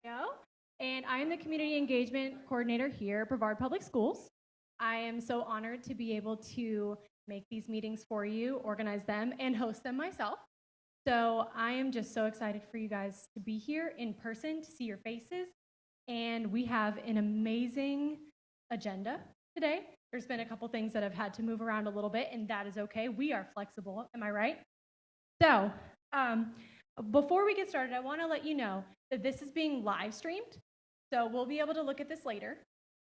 And I am the Community Engagement Coordinator here at Brevard Public Schools. I am so honored to be able to make these meetings for you, organize them, and host them myself. So I am just so excited for you guys to be here in person, to see your faces. And we have an amazing agenda today. There's been a couple things that have had to move around a little bit, and that is okay. We are flexible, am I right? So before we get started, I want to let you know that this is being live streamed. So we'll be able to look at this later.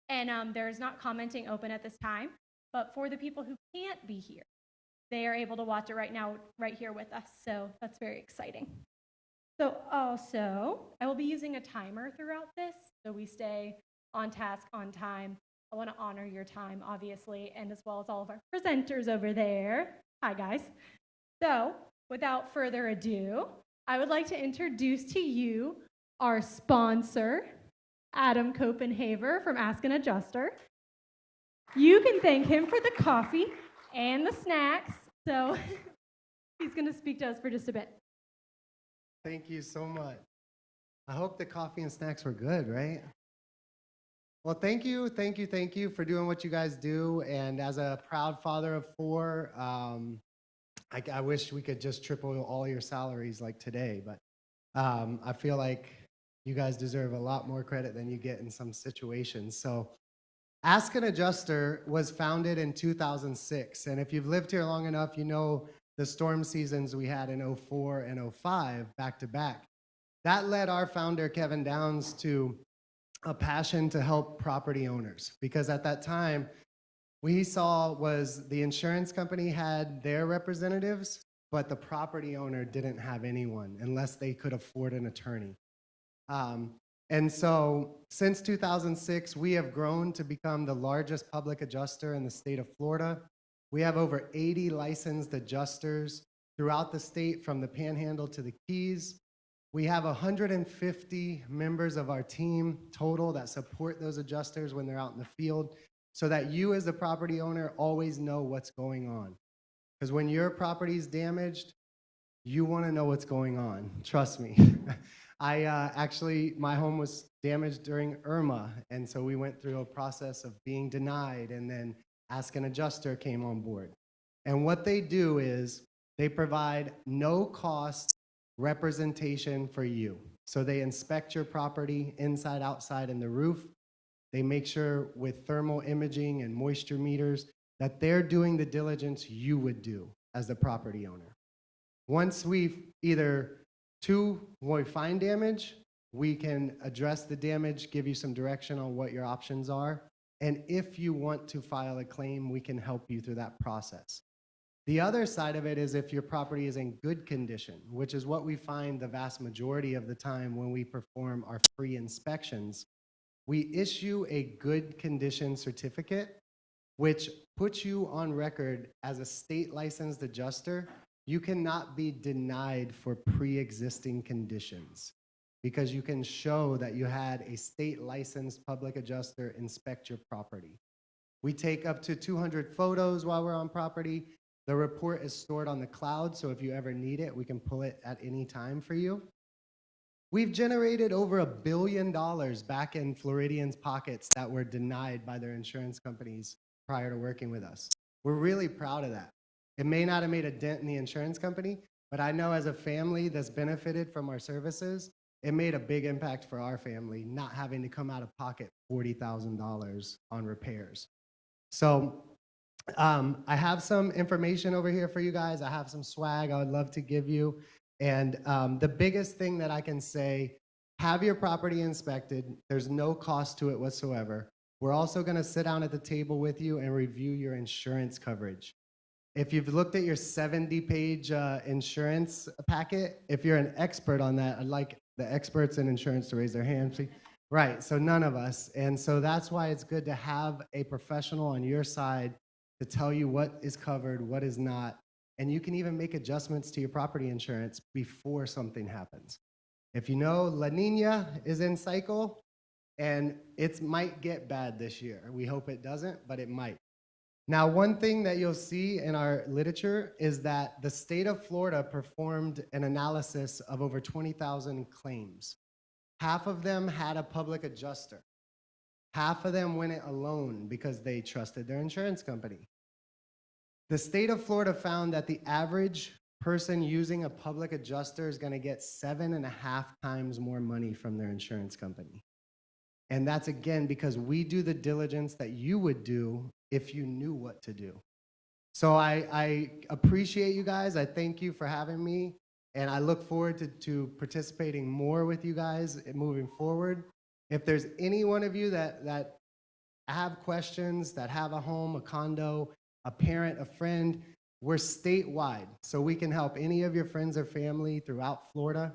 And there's not commenting open at this time. But for the people who can't be here, they are able to watch it right now, right here with us. So that's very exciting. So also, I will be using a timer throughout this, so we stay on task, on time. I want to honor your time, obviously, and as well as all of our presenters over there. Hi, guys. So without further ado, I would like to introduce to you our sponsor, Adam Copenhaver from Ask an Adjuster. You can thank him for the coffee and the snacks. So he's going to speak to us for just a bit. Thank you so much. I hope the coffee and snacks were good, right? Well, thank you for doing what you guys do. And as a proud father of four, I wish we could just triple all your salaries like today, but I feel like you guys deserve a lot more credit than you get in some situations. So Ask an Adjuster was founded in 2006. And if you've lived here long enough, you know the storm seasons we had in 04 and 05 back to back. That led our founder, Kevin Downs, to a passion to help property owners. Because at that time, what he saw was the insurance company had their representatives, but the property owner didn't have anyone unless they could afford an attorney. And so since 2006, we have grown to become the largest public adjuster in the state of Florida. We have over 80 licensed adjusters throughout the state, from the Panhandle to the Keys. We have 150 members of our team total that support those adjusters when they're out in the field, so that you as the property owner always know what's going on. Because when your property is damaged, you want to know what's going on. Trust me. Actually, my home was damaged during Irma, and so we went through a process of being denied, and then Ask an Adjuster came on board. And what they do is they provide no-cost representation for you. So they inspect your property inside, outside, and the roof. They make sure with thermal imaging and moisture meters that they're doing the diligence you would do as the property owner. Once we find damage, we can address the damage, give you some direction on what your options are. And if you want to file a claim, we can help you through that process. The other side of it is if your property is in good condition, which is what we find the vast majority of the time when we perform our free inspections. We issue a good condition certificate, which puts you on record as a state licensed adjuster. You cannot be denied for pre-existing conditions because you can show that you had a state licensed public adjuster inspect your property. We take up to 200 photos while we're on property. The report is stored on the cloud, so if you ever need it, we can pull it at any time for you. We've generated over $1 billion back in Floridians' pockets that were denied by their insurance companies prior to working with us. We're really proud of that. It may not have made a dent in the insurance company, but I know as a family that's benefited from our services, it made a big impact for our family, not having to come out of pocket $40,000 on repairs. So I have some information over here for you guys. I have some swag I would love to give you. And the biggest thing that I can say, have your property inspected. There's no cost to it whatsoever. We're also going to sit down at the table with you and review your insurance coverage. If you've looked at your 70-page insurance packet, if you're an expert on that, I'd like the experts in insurance to raise their hands. Right, so none of us. And so that's why it's good to have a professional on your side to tell you what is covered, what is not. And you can even make adjustments to your property insurance before something happens. If you know La Nina is in cycle, and it might get bad this year. We hope it doesn't, but it might. Now, one thing that you'll see in our literature is that the state of Florida performed an analysis of over 20,000 claims. Half of them had a public adjuster. Half of them went it alone because they trusted their insurance company. The state of Florida found that the average person using a public adjuster is going to get 7.5 times more money from their insurance company. And that's, again, because we do the diligence that you would do if you knew what to do. So I appreciate you guys. I thank you for having me. And I look forward to participating more with you guys moving forward. If there's any one of you that have questions, that have a home, a condo, a parent, a friend, we're statewide. So we can help any of your friends or family throughout Florida,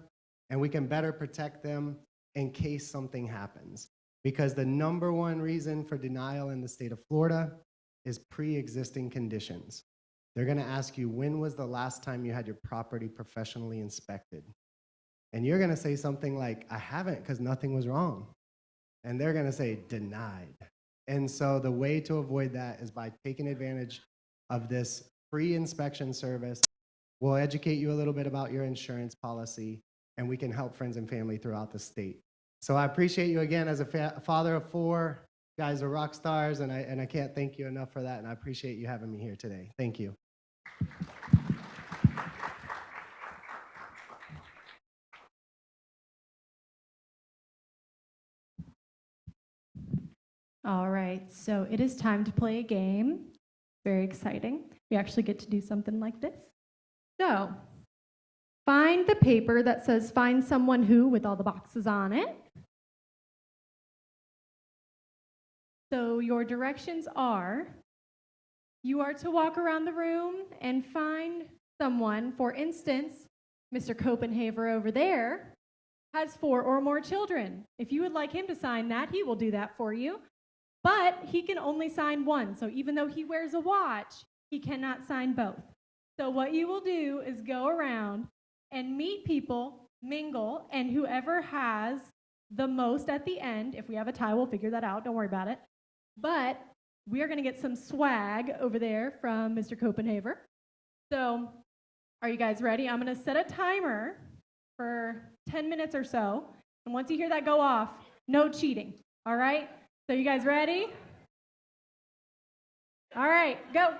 and we can better protect them in case something happens. Because the number one reason for denial in the state of Florida is pre-existing conditions. They're going to ask you, when was the last time you had your property professionally inspected? And you're going to say something like, I haven't, because nothing was wrong. And they're going to say, denied. And so the way to avoid that is by taking advantage of this free inspection service. We'll educate you a little bit about your insurance policy, and we can help friends and family throughout the state. So I appreciate you again. As a father of 4, you guys are rock stars, and I can't thank you enough for that, and I appreciate you having me here today. Thank you. All right, so it is time to play a game. Very exciting. We actually get to do something like this. So, find the paper that says find someone who with all the boxes on it. So your directions are, you are to walk around the room and find someone. For instance, Mr. Copenhaver over there has 4 or more children. If you would like him to sign that, he will do that for you. But he can only sign 1. So even though he wears a watch, he cannot sign both. So what you will do is go around and meet people, mingle, and whoever has the most at the end, if we have a tie, we'll figure that out. Don't worry about it. But we are going to get some swag over there from Mr. Copenhaver. So are you guys ready? I'm going to set a timer for 10 minutes or so. And once you hear that go off, no cheating. All right? So you guys ready? All right, go.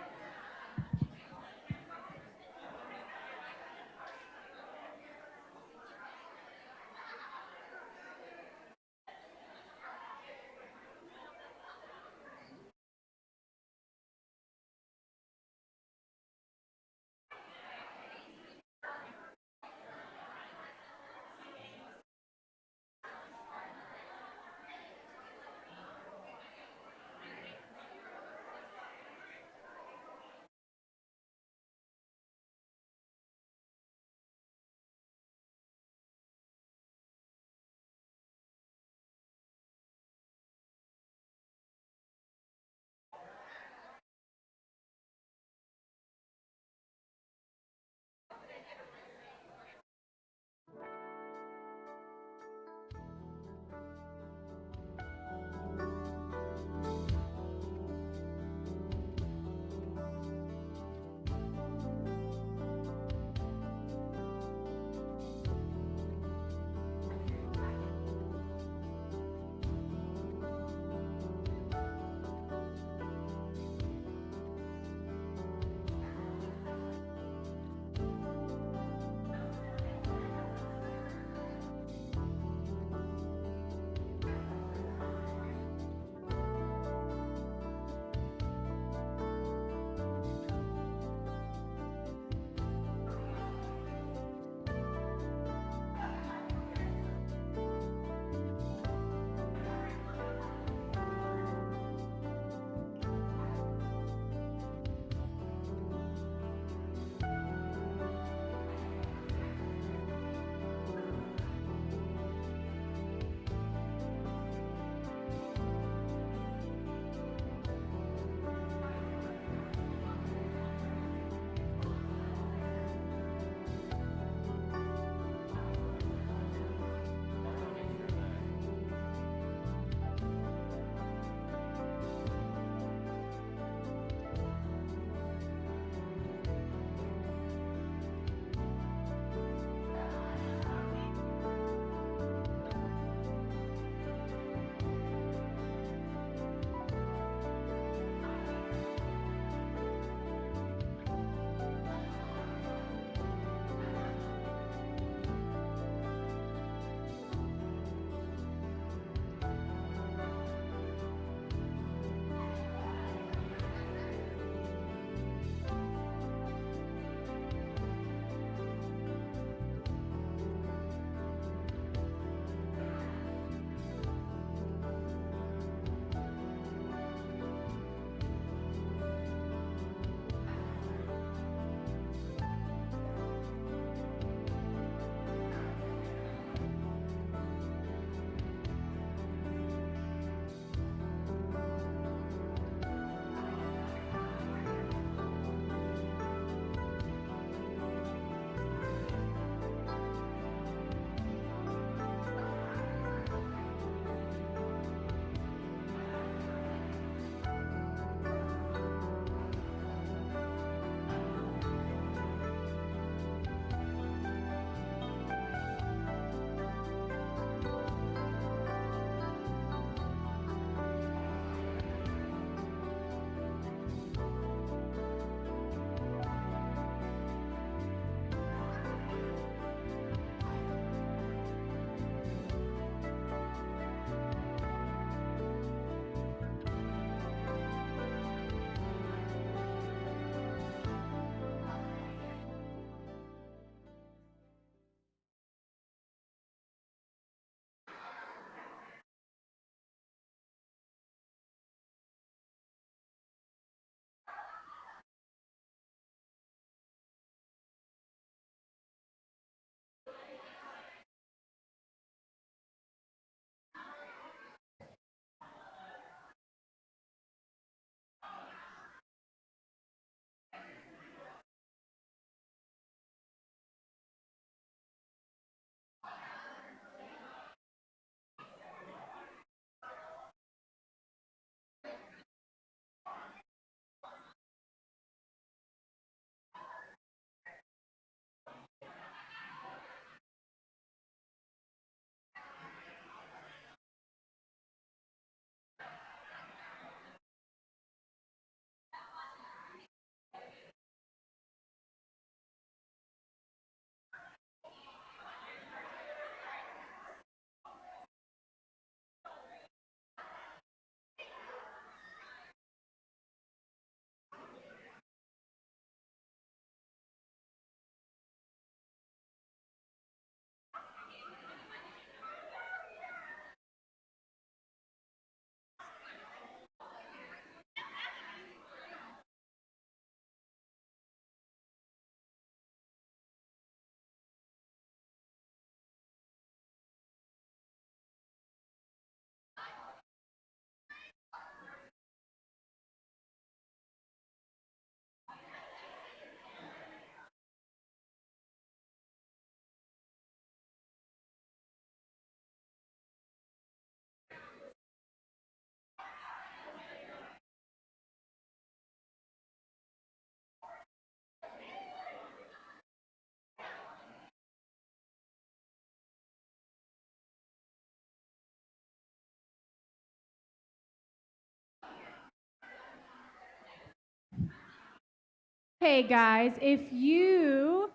Hey guys, if you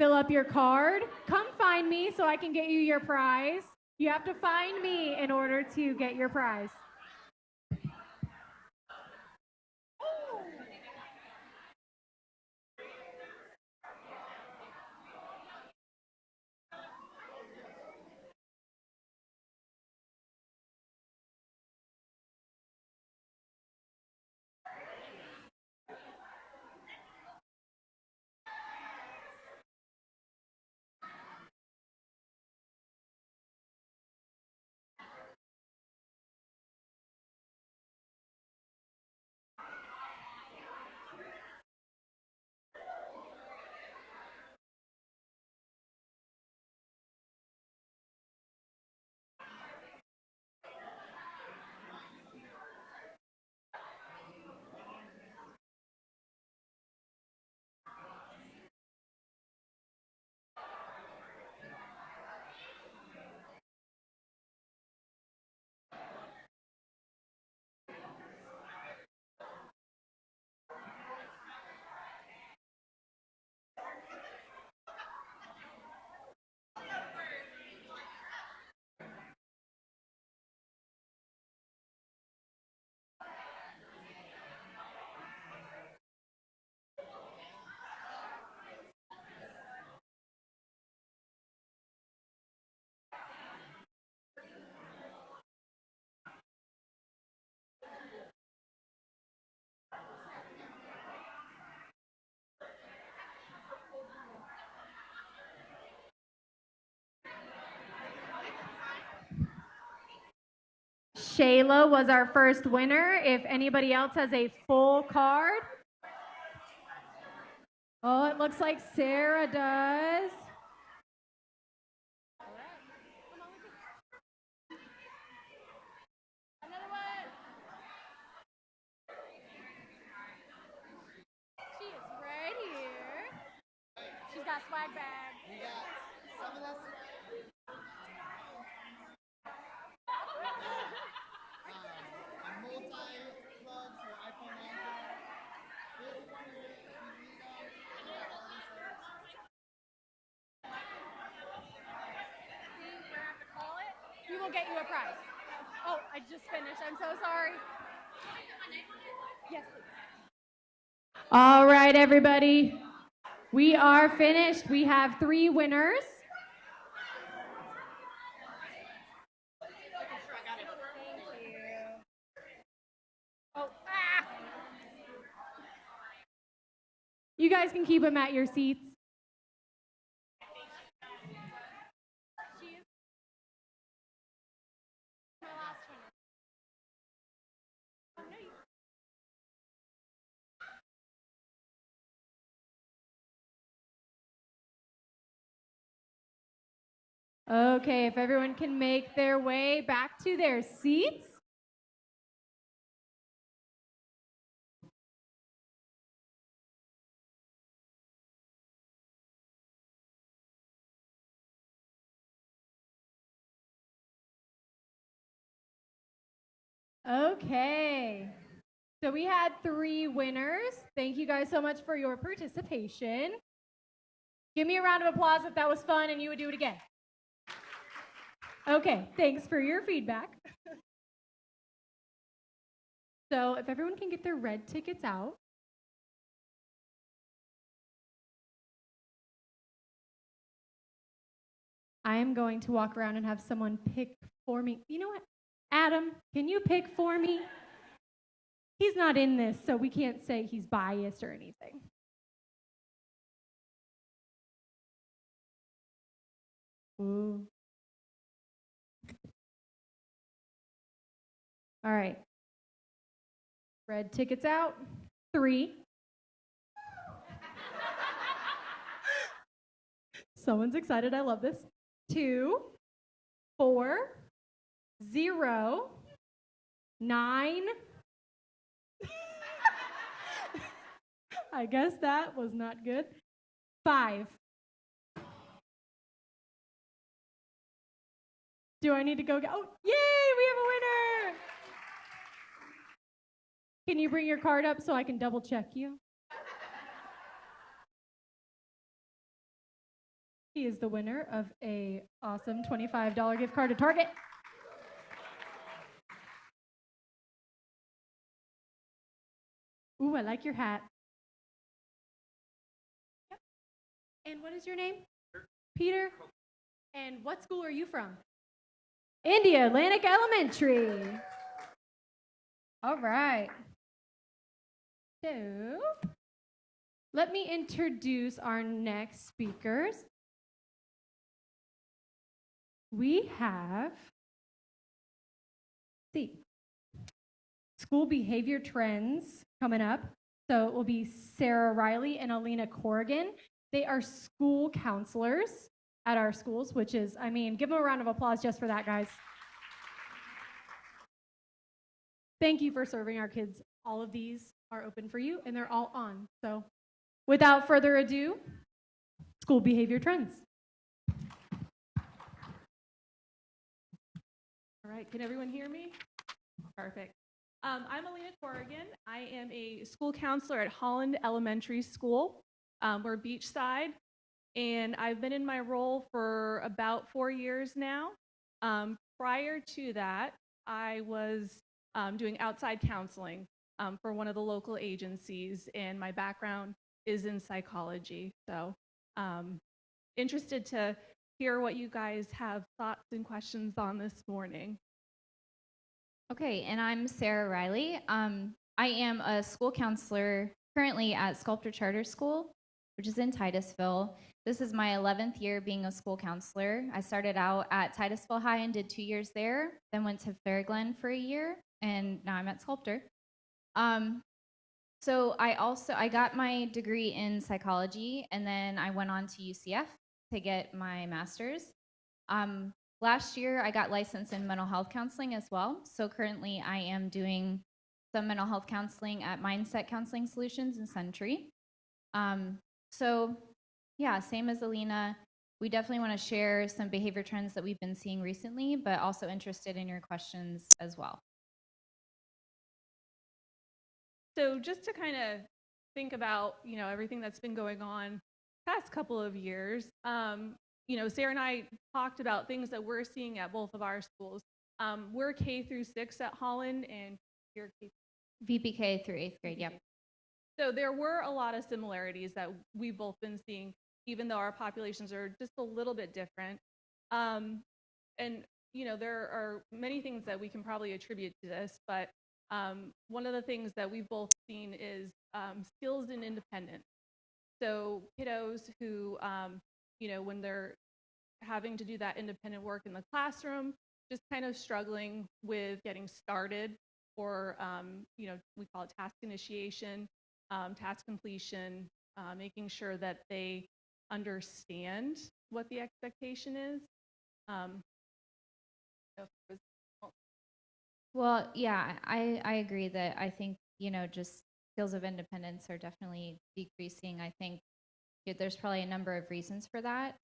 fill up your card, come find me so I can get you your prize. You have to find me in order to get your prize. Shayla was our first winner. If anybody else has a full card. Oh, it looks like Sarah does. Another one. She is right here. She's got swag bag. We got some of this. Multi-plugs for iPhone launcher. This one is if you need them. See, we're gonna have to call it. We will get you a prize. Oh, I just finished. I'm so sorry. Yes, please. All right, everybody. We are finished. We have 3 winners. Thank you. Oh, ah! You guys can keep them at your seats. She is my last winner. Oh, no, you. Okay, if everyone can make their way back to their seats. Okay. So we had 3 winners. Thank you guys so much for your participation. Give me a round of applause if that was fun and you would do it again. Okay, thanks for your feedback. So if everyone can get their red tickets out. I am going to walk around and have someone pick for me. You know what? Adam, can you pick for me? He's not in this, so we can't say he's biased or anything. Ooh. All right. Red tickets out. 3. Someone's excited. I love this. 2, 4, 0, 9. I guess that was not good. 5. Do I need to go get? Oh, yay! We have a winner. Can you bring your card up so I can double check you? He is the winner of a awesome $25 gift card to Target. Ooh, I like your hat. Yep. And what is your name? Peter. And what school are you from? India Atlantic Elementary. All right. So, let me introduce our next speakers. We have, school behavior trends coming up. So it will be Sarah Riley and Alina Corrigan. They are school counselors at our schools, which is, I mean, give them a round of applause just for that, guys. Thank you for serving our kids. All of these are open for you, and they're all on. So without further ado, school behavior trends. All right, can everyone hear me? Perfect. I'm Alina Corrigan. I am a school counselor at Holland Elementary School. We're beachside, and I've been in my role for about 4 years now. Prior to that, I was doing outside counseling for one of the local agencies, and my background is in psychology. So interested to hear what you guys have thoughts and questions on this morning. Okay, and I'm Sarah Riley. I am a school counselor currently at Sculptor Charter School, which is in Titusville. This is my 11th year being a school counselor. I started out at Titusville High and did 2 years there, then went to Fairglen for a year, and now I'm at Sculptor. So I got my degree in psychology, and then I went on to UCF to get my master's. Last year, I got licensed in mental health counseling as well. So currently, I am doing some mental health counseling at Mindset Counseling Solutions in Century. So yeah, same as Alina, we definitely want to share some behavior trends that we've been seeing recently, but also interested in your questions as well. So just to kind of think about, everything that's been going on past couple of years, Sarah and I talked about things that we're seeing at both of our schools. We're K through 6 at Holland, and you're K. VPK through 8th grade, yep. So there were a lot of similarities that we've both been seeing, even though our populations are just a little bit different. And, there are many things that we can probably attribute to this, but one of the things that we've both seen is skills and independence. So kiddos who, when they're having to do that independent work in the classroom, just kind of struggling with getting started, or, we call it task initiation, task completion, making sure that they understand what the expectation is. Well, yeah, I agree that I think, just skills of independence are definitely decreasing. I think there's probably a number of reasons for that.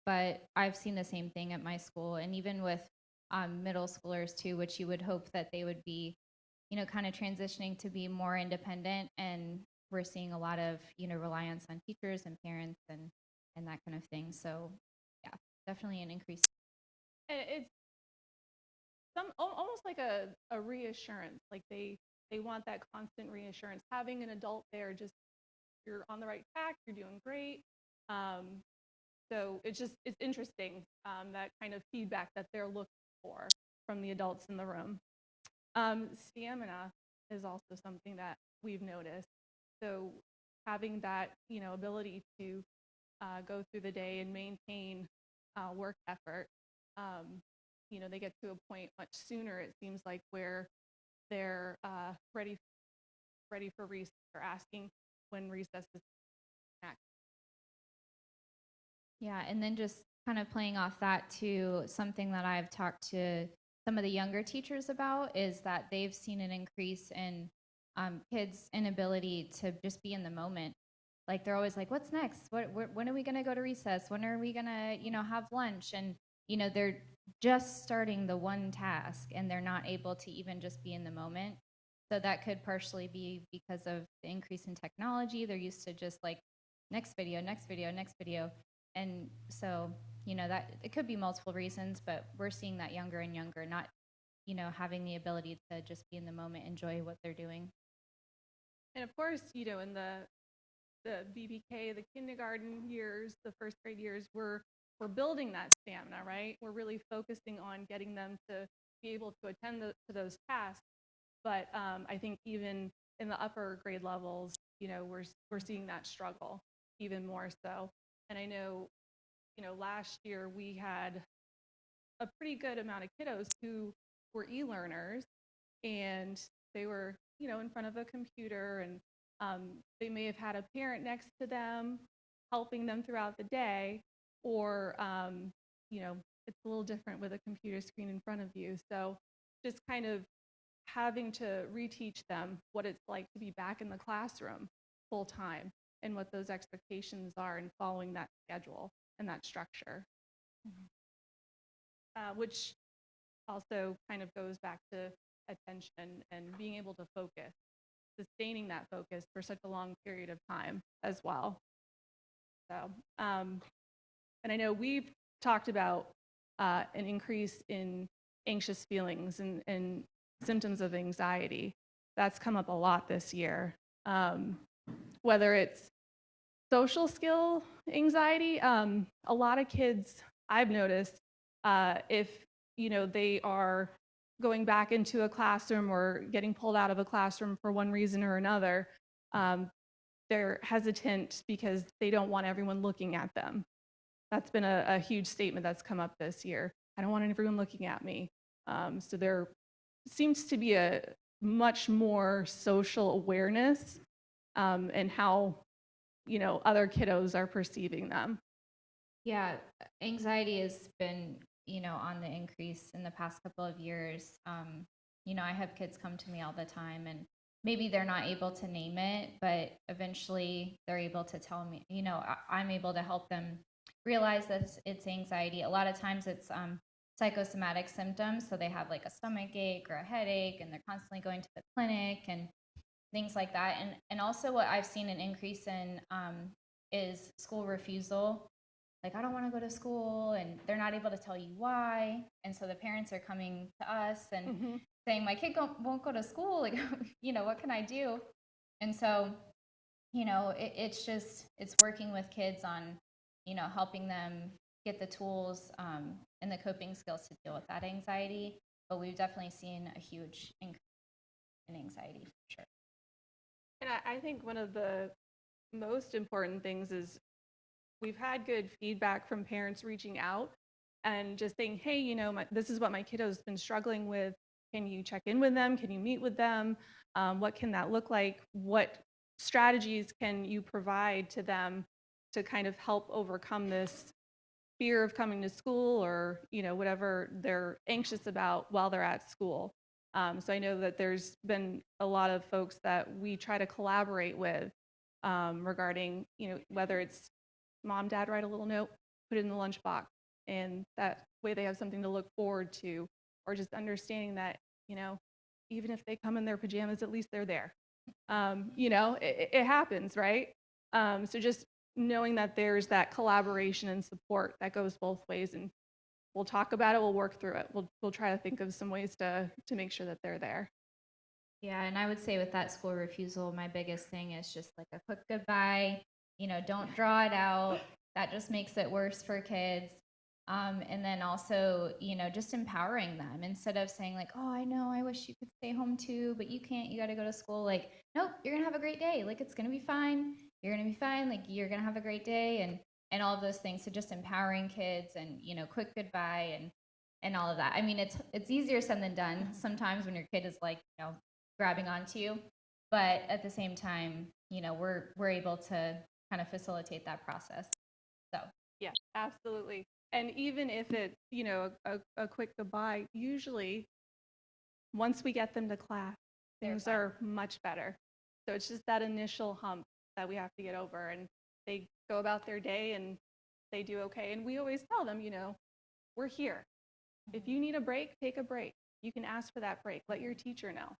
But I've seen the same thing at my school, and even with middle schoolers too, which you would hope that they would be, kind of transitioning to be more independent. And we're seeing a lot of, reliance on teachers and parents and that kind of thing. So yeah, definitely an increase. It's almost like a reassurance, like they want that constant reassurance. Having an adult there, just you're on the right track, you're doing great. So it's interesting, that kind of feedback that they're looking for from the adults in the room. Stamina is also something that we've noticed. So having that, ability to go through the day and maintain work effort. They get to a point much sooner, it seems like, where they're ready for recess, or asking when recess is next. Yeah, and then just kind of playing off that too, something that I've talked to some of the younger teachers about is that they've seen an increase in kids' inability to just be in the moment. Like they're always like, "What's next? When are we going to go to recess? When are we going to, have lunch?" And they're just starting the one task, and they're not able to even just be in the moment. So that could partially be because of the increase in technology. They're used to just like next video, next video, next video. And so, that it could be multiple reasons, but we're seeing that younger and younger, not, having the ability to just be in the moment, enjoy what they're doing. And of course, in the BBK, the kindergarten years, the first grade years, we're building that stamina, right? We're really focusing on getting them to be able to attend to those tasks. But I think even in the upper grade levels, we're seeing that struggle even more so. And I know, last year we had a pretty good amount of kiddos who were e-learners, and they were, in front of a computer, and they may have had a parent next to them helping them throughout the day, or, it's a little different with a computer screen in front of you. So just kind of having to reteach them what it's like to be back in the classroom full time and what those expectations are, and following that schedule and that structure. Which also kind of goes back to attention and being able to focus, sustaining that focus for such a long period of time as well. So, and I know we've talked about an increase in anxious feelings and symptoms of anxiety. That's come up a lot this year. Whether it's social skill anxiety, a lot of kids I've noticed, if they are going back into a classroom or getting pulled out of a classroom for one reason or another, they're hesitant because they don't want everyone looking at them. That's been a huge statement that's come up this year. I don't want everyone looking at me. So there seems to be a much more social awareness, and how other kiddos are perceiving them. Yeah, anxiety has been, on the increase in the past couple of years. I have kids come to me all the time, and maybe they're not able to name it, but eventually they're able to tell me, I'm able to help them realize that it's anxiety. A lot of times it's psychosomatic symptoms. So they have like a stomach ache or a headache, and they're constantly going to the clinic and things like that. And also what I've seen an increase in is school refusal. Like, I don't want to go to school, and they're not able to tell you why. And so the parents are coming to us and saying, my kid won't go to school. Like, what can I do? And so, it's working with kids on, helping them get the tools and the coping skills to deal with that anxiety. But we've definitely seen a huge increase in anxiety for sure. And I think one of the most important things is we've had good feedback from parents reaching out and just saying, hey, this is what my kiddo's been struggling with. Can you check in with them? Can you meet with them? What can that look like? What strategies can you provide to them to kind of help overcome this fear of coming to school, or whatever they're anxious about while they're at school? So I know that there's been a lot of folks that we try to collaborate with, regarding whether it's mom, dad, write a little note, put it in the lunchbox, and that way they have something to look forward to, or just understanding that even if they come in their pajamas, at least they're there. It happens, right? So just knowing that there's that collaboration and support that goes both ways, and we'll talk about it, we'll work through it, we'll try to think of some ways to make sure that they're there. Yeah, and I would say with that school refusal, my biggest thing is just like a quick goodbye. Don't draw it out. That just makes it worse for kids. And then also, just empowering them instead of saying like, oh, I know, I wish you could stay home too, but you can't, you got to go to school. Like, nope, you're going to have a great day. Like, it's going to be fine. You're going to be fine. Like, you're going to have a great day, and all of those things. So just empowering kids, and, quick goodbye, and all of that. I mean, it's easier said than done sometimes when your kid is like, grabbing onto you, but at the same time, we're able to kind of facilitate that process. So yeah, absolutely. And even if it's a quick goodbye, usually once we get them to class, things are much better. So it's just that initial hump that we have to get over, and they go about their day and they do okay. And we always tell them, we're here. If you need a break, take a break. You can ask for that break. Let your teacher know,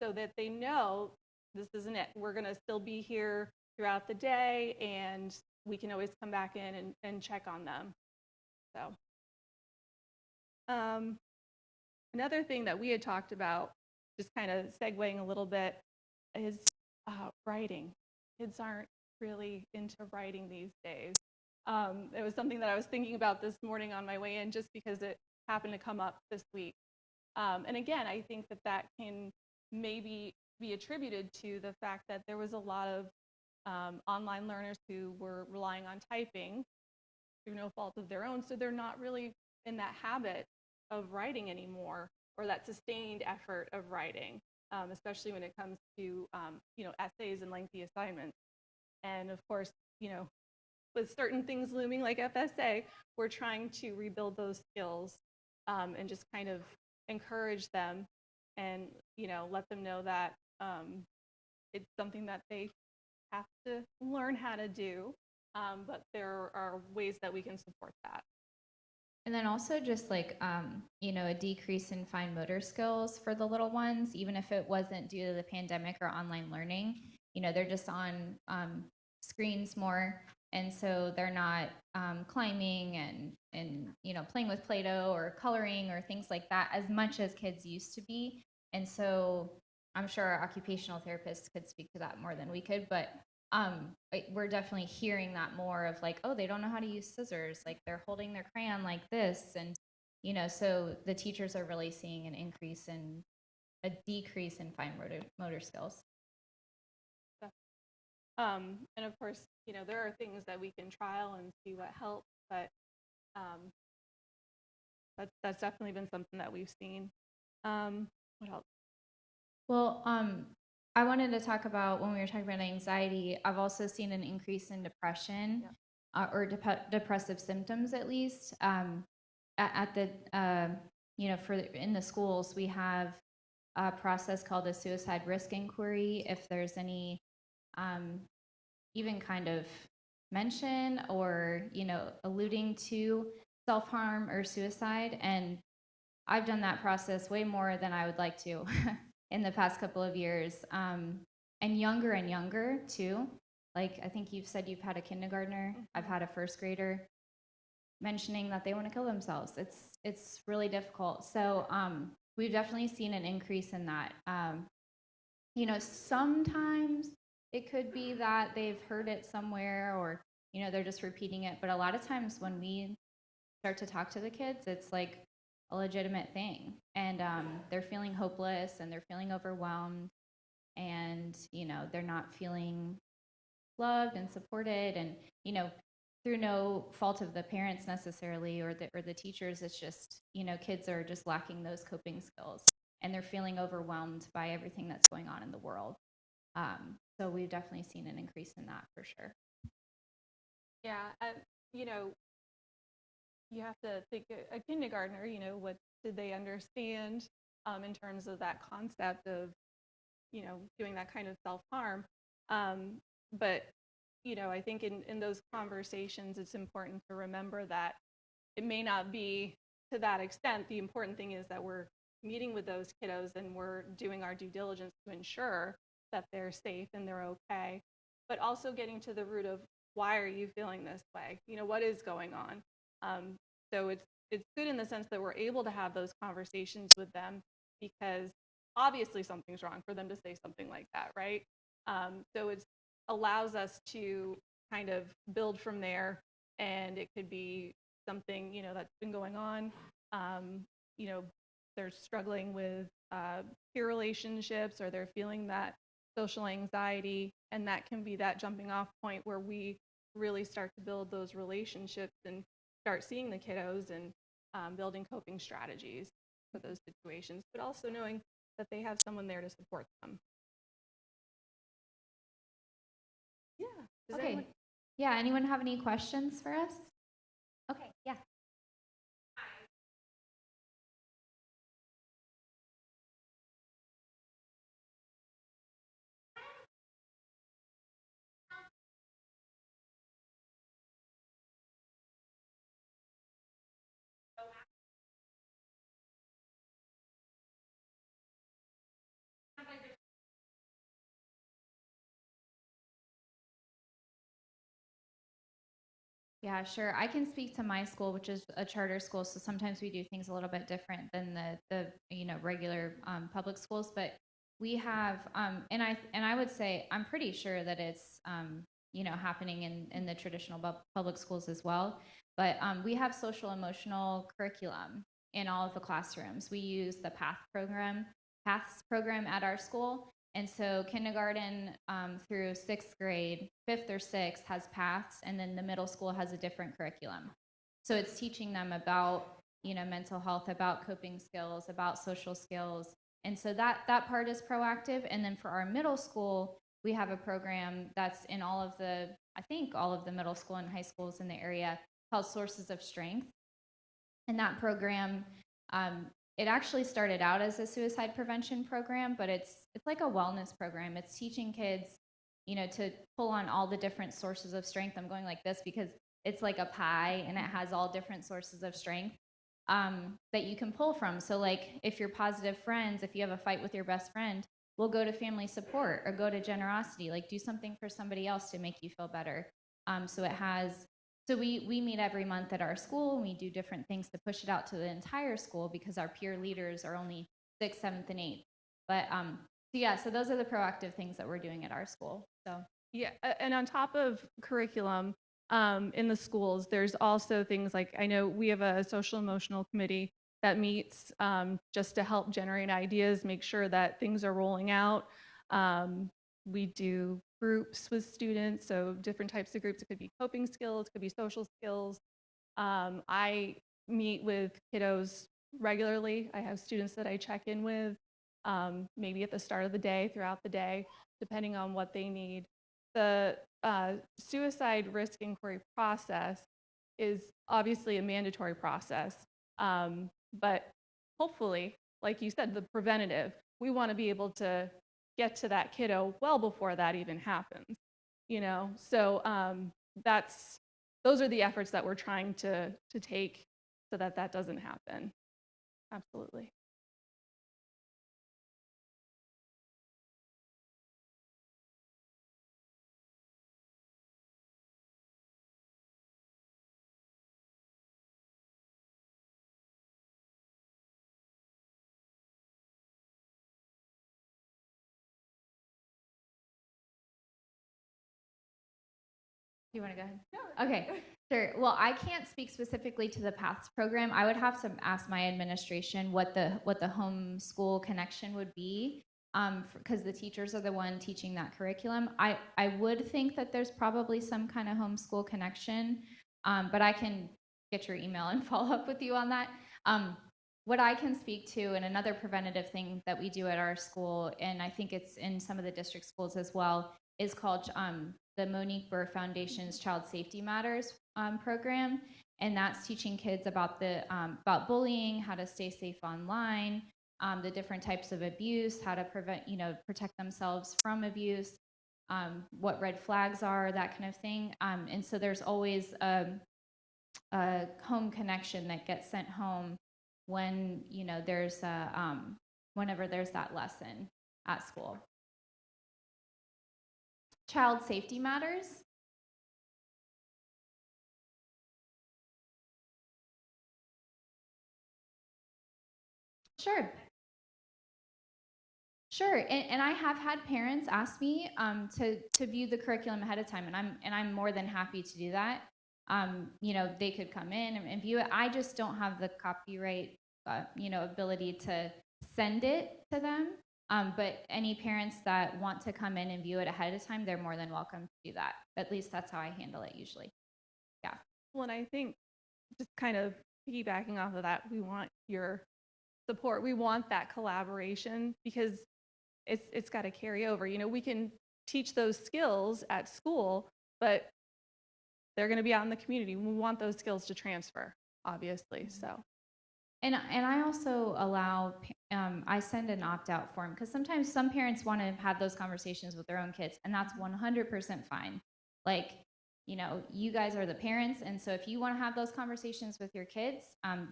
so that they know this isn't it. We're going to still be here throughout the day, and we can always come back in and check on them. So another thing that we had talked about, just kind of segueing a little bit, is writing. Kids aren't really into writing these days. It was something that I was thinking about this morning on my way in, just because it happened to come up this week. And again, I think that can maybe be attributed to the fact that there was a lot of online learners who were relying on typing through no fault of their own, so they're not really in that habit of writing anymore, or that sustained effort of writing, especially when it comes to essays and lengthy assignments. And of course, with certain things looming like FSA, we're trying to rebuild those skills, and just kind of encourage them and let them know that it's something that they have to learn how to do, but there are ways that we can support that. And then also just like, a decrease in fine motor skills for the little ones, even if it wasn't due to the pandemic or online learning. They're just on screens more. And so they're not climbing and playing with Play-Doh or coloring or things like that as much as kids used to be. And so I'm sure our occupational therapists could speak to that more than we could, but we're definitely hearing that more of like, oh, they don't know how to use scissors, like they're holding their crayon like this, and so the teachers are really seeing a decrease in fine motor skills. And of course, there are things that we can trial and see what helps, but that's definitely been something that we've seen. What else? Well, I wanted to talk about, when we were talking about anxiety, I've also seen an increase in depression, or depressive symptoms, at least. At the, in the schools, we have a process called a suicide risk inquiry. If there's any even kind of mention or, alluding to self-harm or suicide. And I've done that process way more than I would like to in the past couple of years, and younger too. Like, I think you've said you've had a kindergartner. I've had a first grader mentioning that they want to kill themselves. It's really difficult. So we've definitely seen an increase in that. Sometimes it could be that they've heard it somewhere, or they're just repeating it. But a lot of times when we start to talk to the kids, it's like a legitimate thing, and they're feeling hopeless and they're feeling overwhelmed, and they're not feeling loved and supported, and through no fault of the parents necessarily, or the teachers. It's just kids are just lacking those coping skills, and they're feeling overwhelmed by everything that's going on in the world. So we've definitely seen an increase in that for sure. Yeah, you have to think a kindergartner, what did they understand in terms of that concept of, doing that kind of self-harm. But, I think in those conversations, it's important to remember that it may not be to that extent. The important thing is that we're meeting with those kiddos and we're doing our due diligence to ensure that they're safe and they're okay, but also getting to the root of, why are you feeling this way? What is going on? So it's good in the sense that we're able to have those conversations with them, because obviously something's wrong for them to say something like that, right? So it allows us to kind of build from there, and it could be something that's been going on. They're struggling with peer relationships, or they're feeling that social anxiety, and that can be that jumping off point where we really start to build those relationships and start seeing the kiddos and building coping strategies for those situations, but also knowing that they have someone there to support them. Yeah. Okay. Yeah, anyone have any questions for us? Okay, yeah. Yeah, sure. I can speak to my school, which is a charter school. So sometimes we do things a little bit different than the regular public schools. But we have, and I would say I'm pretty sure that it's happening in the traditional public schools as well. But we have social emotional curriculum in all of the classrooms. We use the PATHS program at our school. And so kindergarten through sixth grade, fifth or sixth has paths, and then the middle school has a different curriculum. So it's teaching them about, mental health, about coping skills, about social skills. And so that part is proactive. And then for our middle school, we have a program that's in all of the middle school and high schools in the area called Sources of Strength. And that program, it actually started out as a suicide prevention program, but it's like a wellness program. It's teaching kids, to pull on all the different sources of strength. I'm going like this because it's like a pie and it has all different sources of strength that you can pull from. So like if you're positive friends, if you have a fight with your best friend, we'll go to family support or go to generosity, like do something for somebody else to make you feel better. So we meet every month at our school, and we do different things to push it out to the entire school because our peer leaders are only 6th, 7th, and 8th. But so those are the proactive things that we're doing at our school. So Yeah, and on top of curriculum in the schools, there's also things like, I know we have a social emotional committee that meets just to help generate ideas, make sure that things are rolling out. We do groups with students, so different types of groups. It could be coping skills, it could be social skills. I meet with kiddos regularly. I have students that I check in with, maybe at the start of the day, throughout the day, depending on what they need. The suicide risk inquiry process is obviously a mandatory process, but hopefully, like you said, the preventative, we want to be able to get to that kiddo well before that even happens, So those are the efforts that we're trying to take so that doesn't happen. Absolutely. you want to go ahead? No. Okay, sure. Well, I can't speak specifically to the PATHS program. I would have to ask my administration what the homeschool connection would be, because the teachers are the one teaching that curriculum. I would think that there's probably some kind of homeschool connection, but I can get your email and follow up with you on that. What I can speak to, and another preventative thing that we do at our school, and I think it's in some of the district schools as well, is called the Monique Burr Foundation's Child Safety Matters program, and that's teaching kids about about bullying, how to stay safe online, the different types of abuse, how to protect themselves from abuse, what red flags are, that kind of thing. And so there's always a home connection that gets sent home when there's whenever there's that lesson at school. Child safety matters. Sure. Sure, and I have had parents ask me to view the curriculum ahead of time, and I'm more than happy to do that. They could come in and view it. I just don't have the copyright, ability to send it to them. But any parents that want to come in and view it ahead of time, they're more than welcome to do that. At least that's how I handle it usually. Yeah. Well, and I think just kind of piggybacking off of that, we want your support. We want that collaboration because it's got to carry over. We can teach those skills at school, but they're going to be out in the community. We want those skills to transfer, obviously. So. And I also allow, I send an opt-out form because sometimes some parents want to have those conversations with their own kids, and that's 100% fine. Like, you guys are the parents, and so if you want to have those conversations with your kids,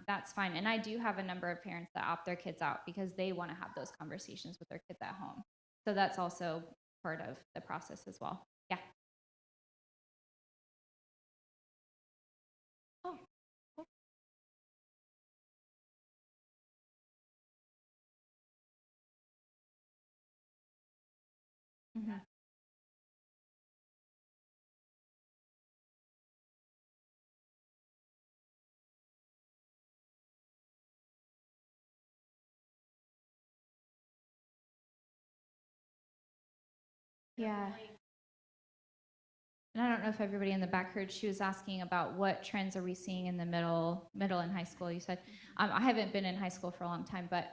that's fine. And I do have a number of parents that opt their kids out because they want to have those conversations with their kids at home. So that's also part of the process as well. Yeah. Mhm. Yeah. And I don't know if everybody in the back heard, she was asking about what trends are we seeing in the middle and high school, you said. I haven't been in high school for a long time, but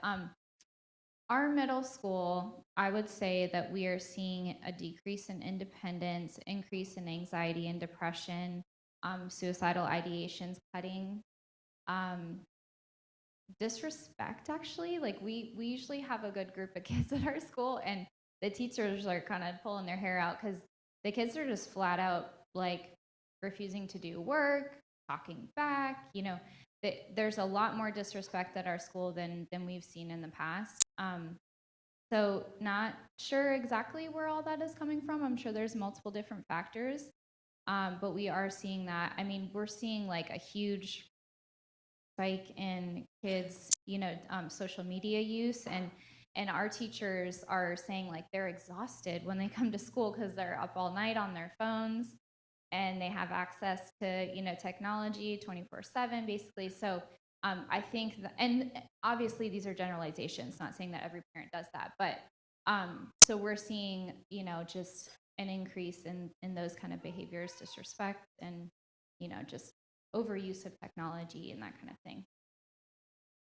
our middle school, I would say that we are seeing a decrease in independence, increase in anxiety and depression, suicidal ideations cutting, um, disrespect actually. Like we usually have a good group of kids at our school, and the teachers are kind of pulling their hair out because the kids are just flat out like refusing to do work, talking back. There's a lot more disrespect at our school than we've seen in the past. So not sure exactly where all that is coming from. I'm sure there's multiple different factors, but we are seeing that. I mean, we're seeing like a huge spike in kids, social media use, and our teachers are saying like they're exhausted when they come to school because they're up all night on their phones and they have access to technology 24/7 basically. So I think and obviously these are generalizations, not saying that every parent does that, but so we're seeing just an increase in those kind of behaviors, disrespect, and just overuse of technology and that kind of thing.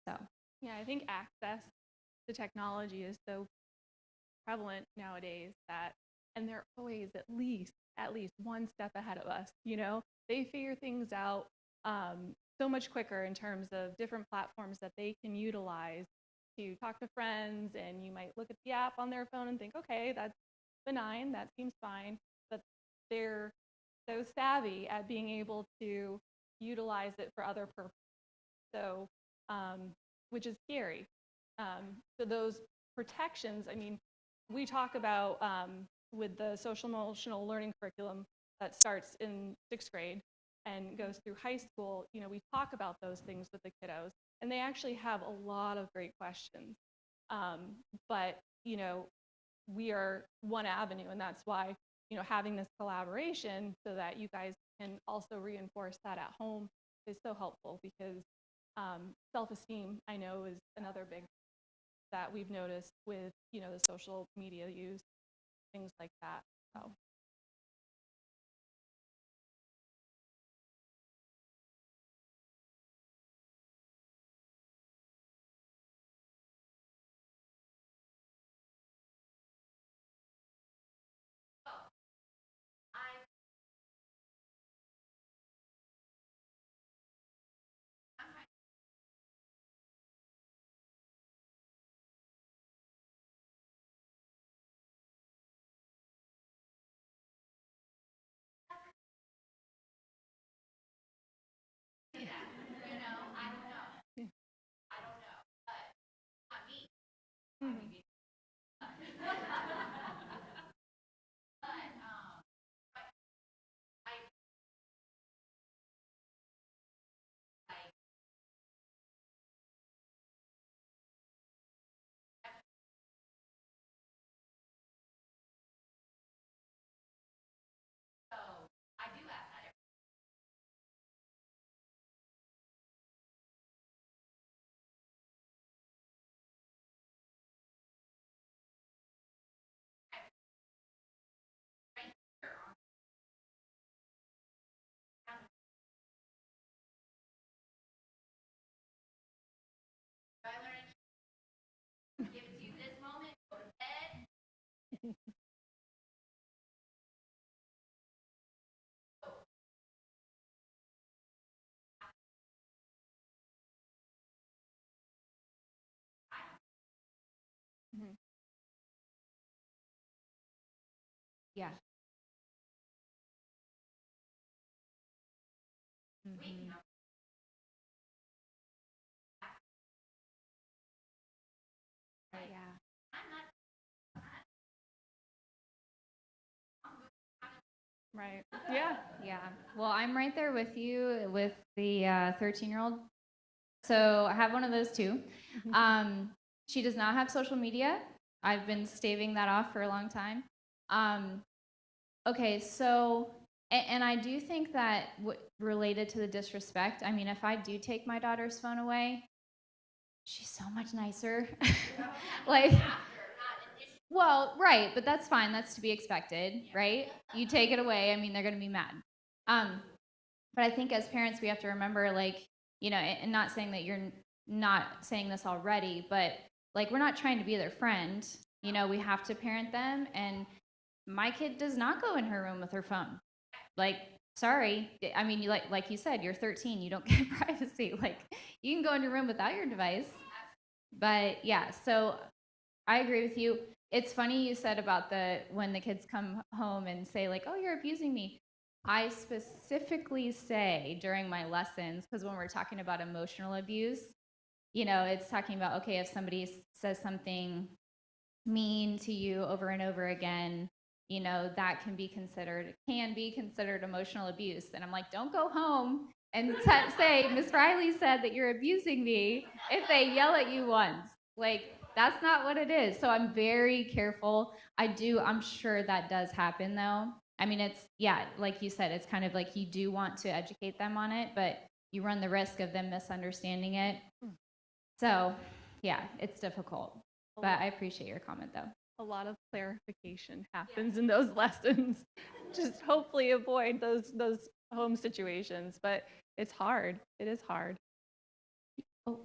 So Yeah, I think access to technology is so prevalent nowadays and they're always at least one step ahead of us. They figure things out so much quicker in terms of different platforms that they can utilize to talk to friends. And you might look at the app on their phone and think, okay, that's benign, that seems fine. But they're so savvy at being able to utilize it for other purposes. So, which is scary. So those protections, I mean, we talk about with the social emotional learning curriculum that starts in 6th grade and goes through high school, we talk about those things with the kiddos, and they actually have a lot of great questions. But, we are one avenue, and that's why, having this collaboration so that you guys can also reinforce that at home is so helpful, because self-esteem, I know, is another big that we've noticed with, the social media use, things like that. So. Mhm. Mhm. yeah. Mhm. Yeah. Right. Yeah. Yeah. Well, I'm right there with you with the 13-year-old. So I have one of those too. She does not have social media. I've been staving that off for a long time. Okay, so, and I do think that related to the disrespect, I mean, if I do take my daughter's phone away, she's so much nicer. Like, well, right, but that's fine. That's to be expected, right? You take it away, I mean, they're going to be mad. But I think as parents, we have to remember, like, and not saying that you're not saying this already, but like, we're not trying to be their friend. We have to parent them. And my kid does not go in her room with her phone. Like, sorry. I mean, like you said, you're 13. You don't get privacy. Like, you can go in your room without your device. But yeah, so I agree with you. It's funny you said about when the kids come home and say like, "Oh, you're abusing me." I specifically say during my lessons, because when we're talking about emotional abuse, it's talking about, okay, if somebody says something mean to you over and over again, that can be considered emotional abuse. And I'm like, don't go home and say, Miss Riley said that you're abusing me if they yell at you once. Like, that's not what it is. So I'm very careful. I'm sure that does happen though. I mean, like you said, it's kind of like you do want to educate them on it, but you run the risk of them misunderstanding it. So yeah, it's difficult. But I appreciate your comment though. A lot of clarification happens in those lessons. Just hopefully avoid those home situations, but it's hard. It is hard. Oh.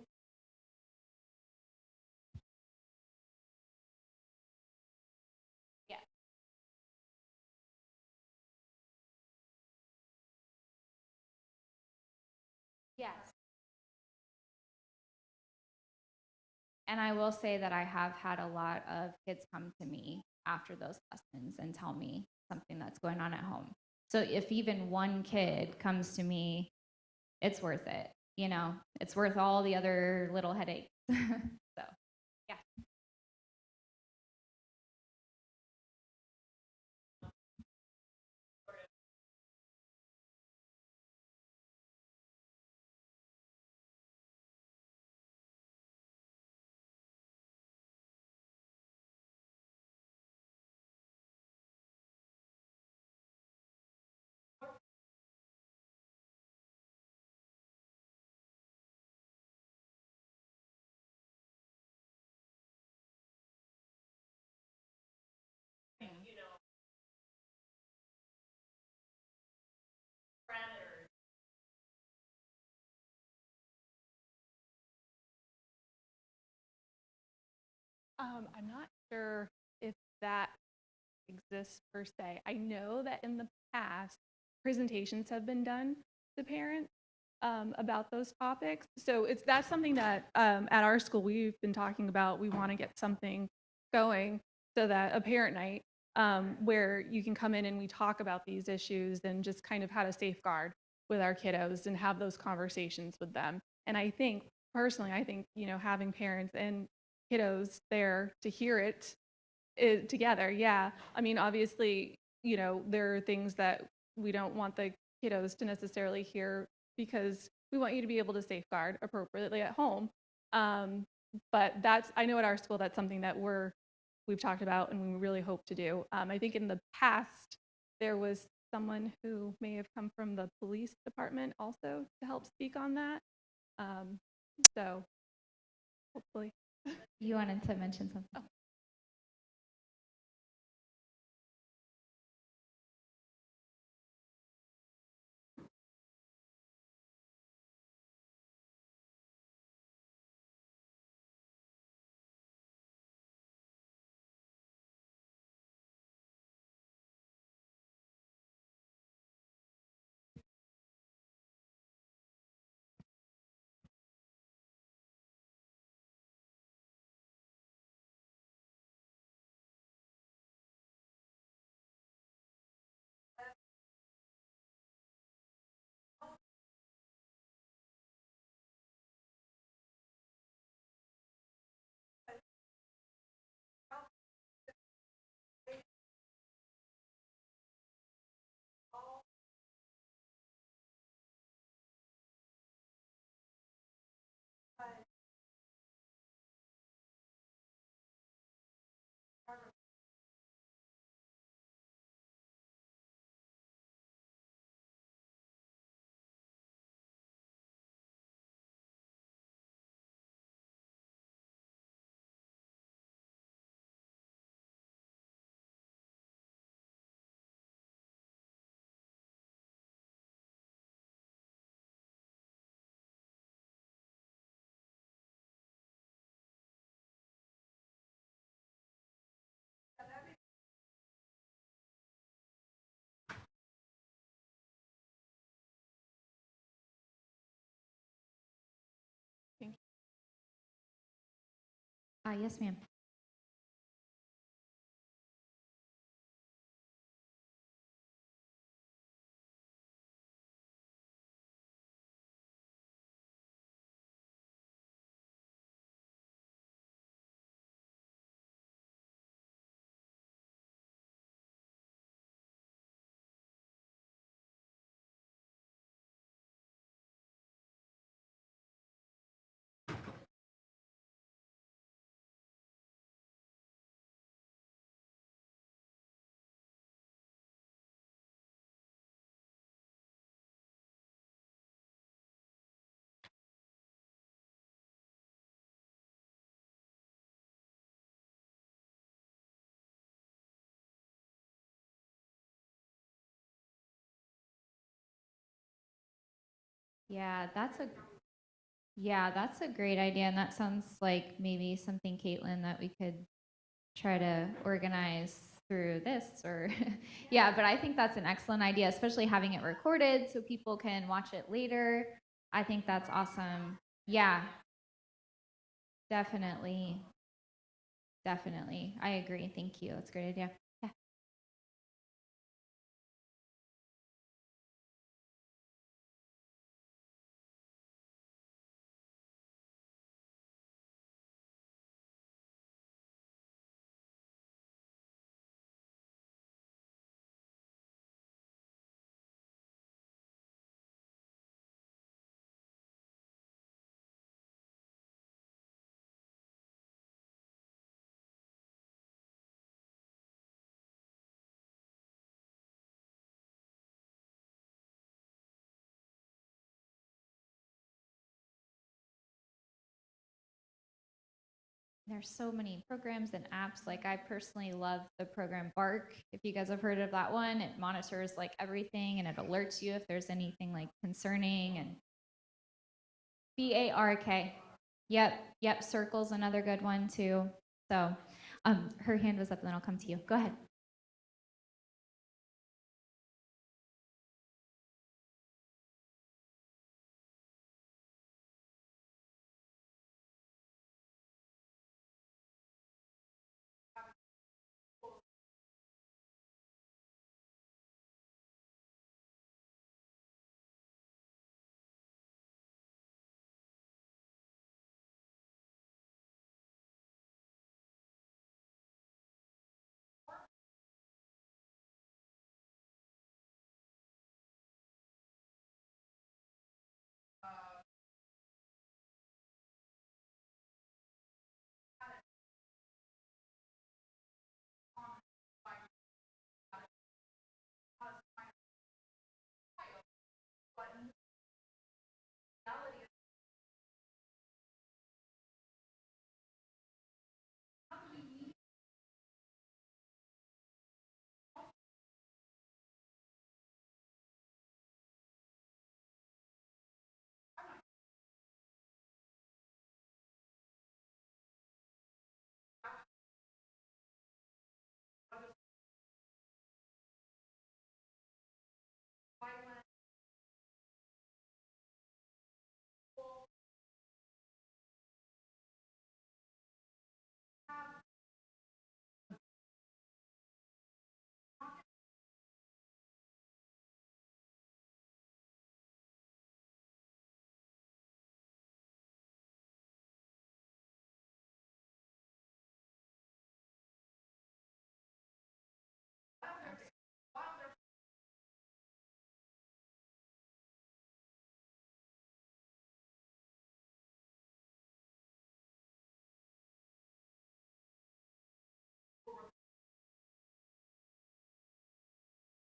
Yeah. Yes. And I will say that I have had a lot of kids come to me after those lessons and tell me something that's going on at home. So if even one kid comes to me, it's worth it. It's worth all the other little headaches. So, yeah. I'm not sure if that exists per se. I know that in the past, presentations have been done to parents about those topics. So that's something that at our school we've been talking about. We want to get something going so that a parent night where you can come in and we talk about these issues and just kind of how to safeguard with our kiddos and have those conversations with them. And I think personally, having parents and kiddos there to hear it together. Yeah. I mean, obviously, there are things that we don't want the kiddos to necessarily hear because we want you to be able to safeguard appropriately at home. But I know at our school, that's something that we've talked about and we really hope to do. I think in the past, there was someone who may have come from the police department also to help speak on that. So hopefully. You wanted to mention something? Oh. Yes, ma'am. Yeah, that's a great idea, and that sounds like maybe something, Caitlin, that we could try to organize through this or yeah, but I think that's an excellent idea, especially having it recorded so people can watch it later. I think that's awesome. Yeah, definitely. Definitely. I agree. Thank you. That's a great idea. Yeah. There's so many programs and apps. Like I personally love the program Bark. If you guys have heard of that one, it monitors like everything and it alerts you if there's anything like concerning. And BARK. Yep. Circle's another good one too. So her hand was up and then I'll come to you. Go ahead.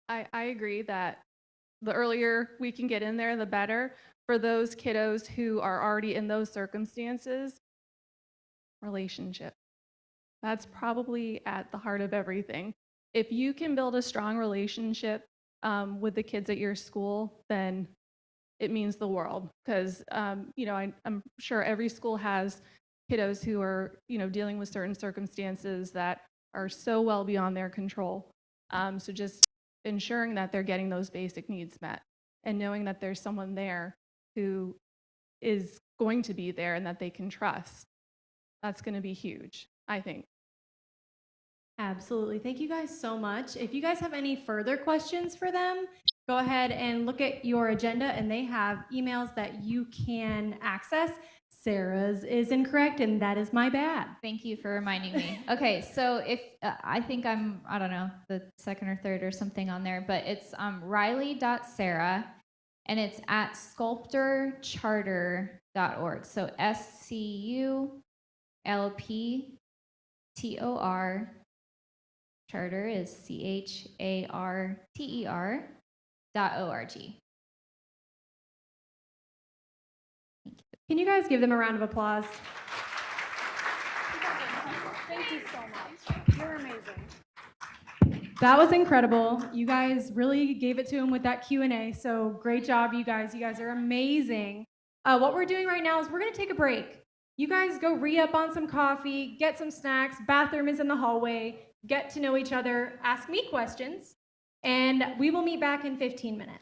I agree that the earlier we can get in there, the better. For those kiddos who are already in those circumstances, relationship. That's probably at the heart of everything. If you can build a strong relationship with the kids at your school, then it means the world. Because I'm sure every school has kiddos who are dealing with certain circumstances that are so well beyond their control. So just ensuring that they're getting those basic needs met and knowing that there's someone there who is going to be there and that they can trust. that's going to be huge, I think. Absolutely. Thank you guys so much. If you guys have any further questions for them, go ahead and look at your agenda, and they have emails that you can access. Sarah's is incorrect, and that is my bad. Thank you for reminding me. Okay, so if I think I don't know, the second or third or something on there, but it's riley.sarah, and it's at sculptorcharter.org. So SCULPTOR, charter is CHARTER.org. Can you guys give them a round of applause? Thank you so much. You're amazing. That was incredible. You guys really gave it to him with that Q&A, so great job, you guys. You guys are amazing. What we're doing right now is we're going to take a break. You guys go re-up on some coffee, get some snacks, bathroom is in the hallway, get to know each other, ask me questions, and we will meet back in 15 minutes.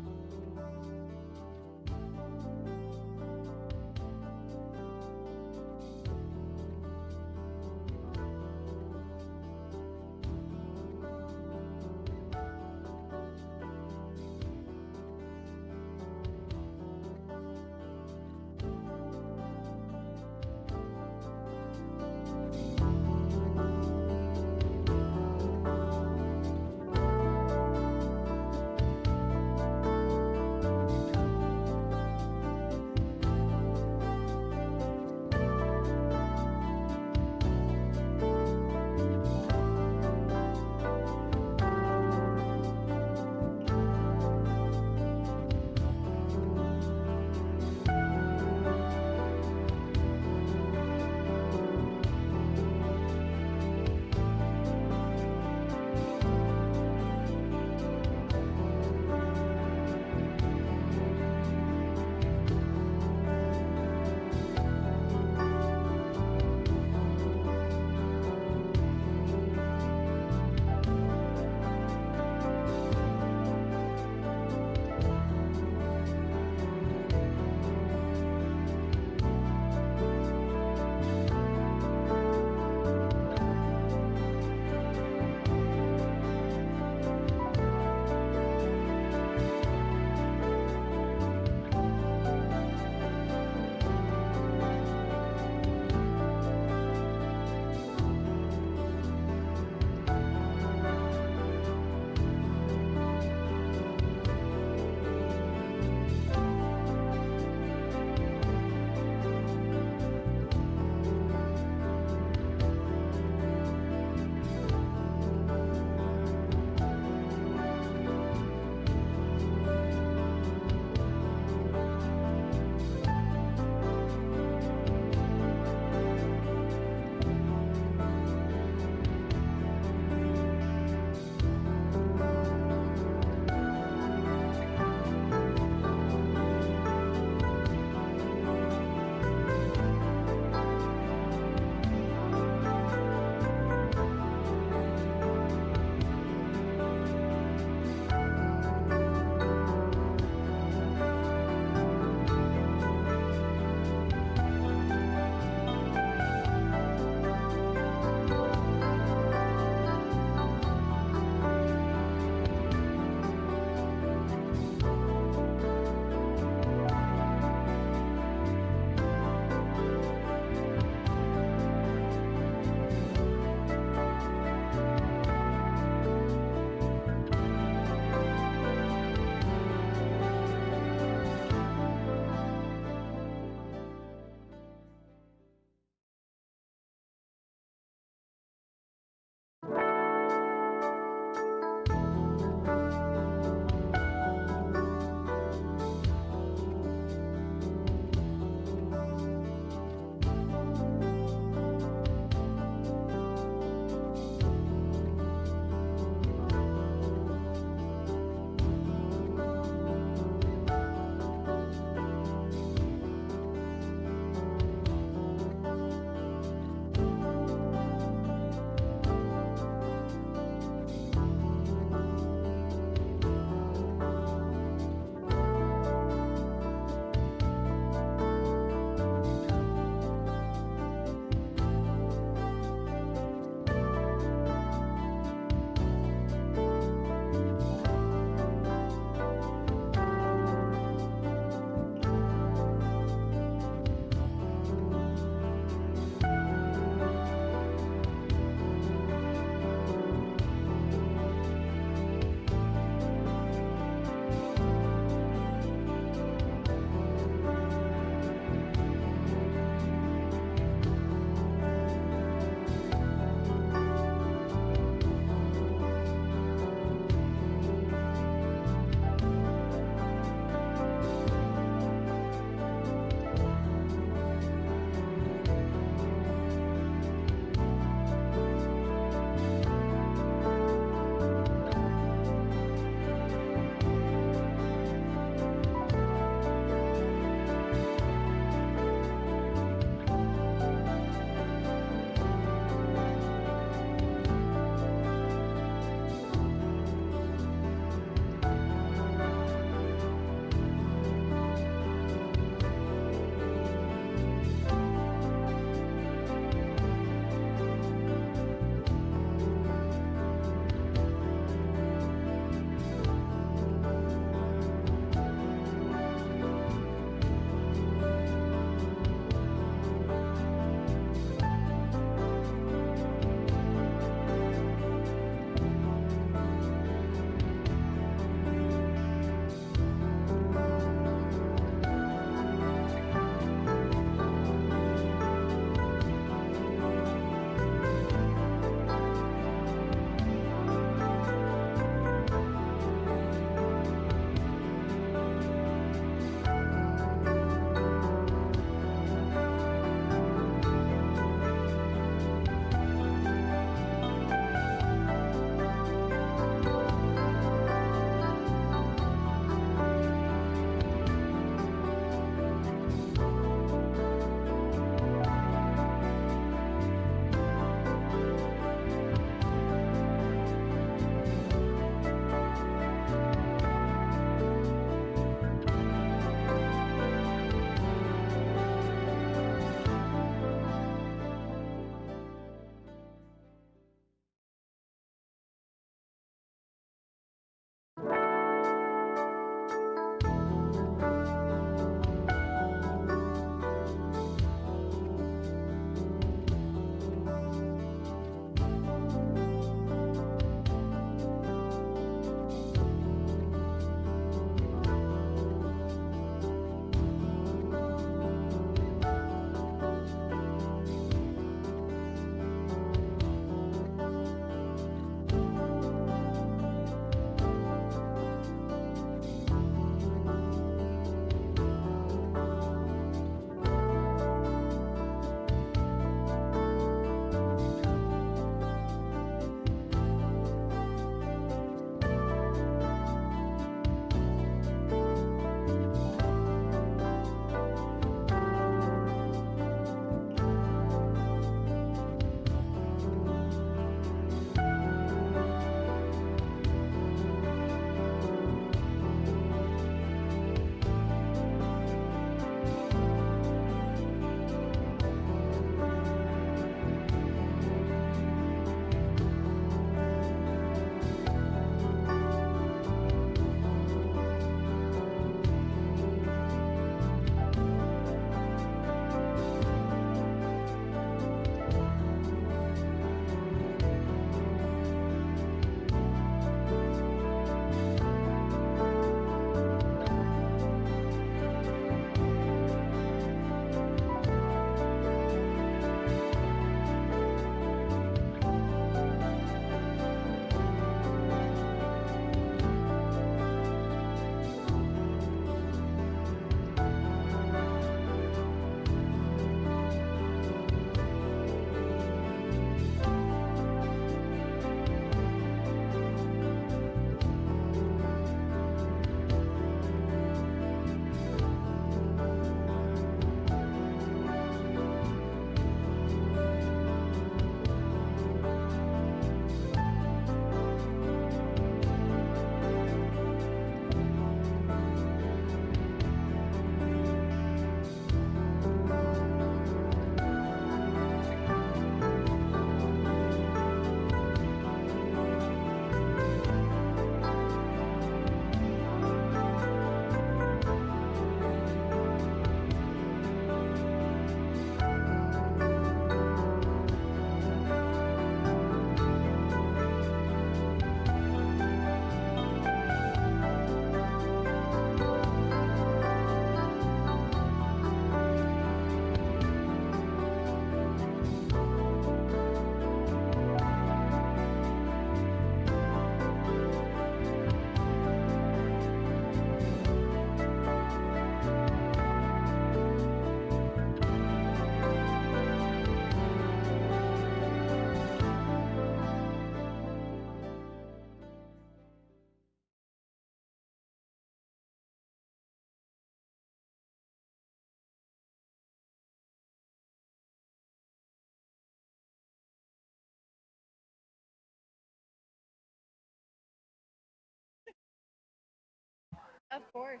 Of course.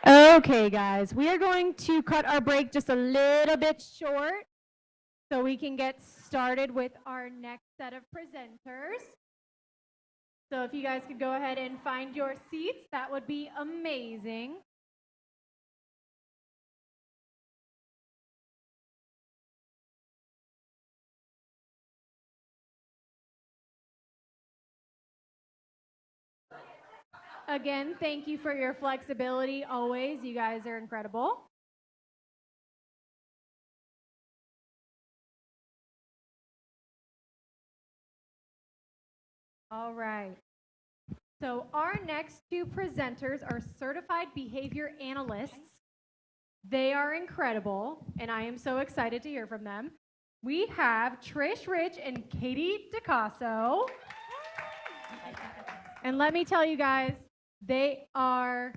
Okay, guys, we are going to cut our break just a little bit short so we can get started with our next set of presenters. So if you guys could go ahead and find your seats, that would be amazing. Again, thank you for your flexibility always. You guys are incredible. All right. So our next two presenters are certified behavior analysts. They are incredible, and I am so excited to hear from them. We have Trish Rich and Katie Dicasso. And let me tell you guys, they are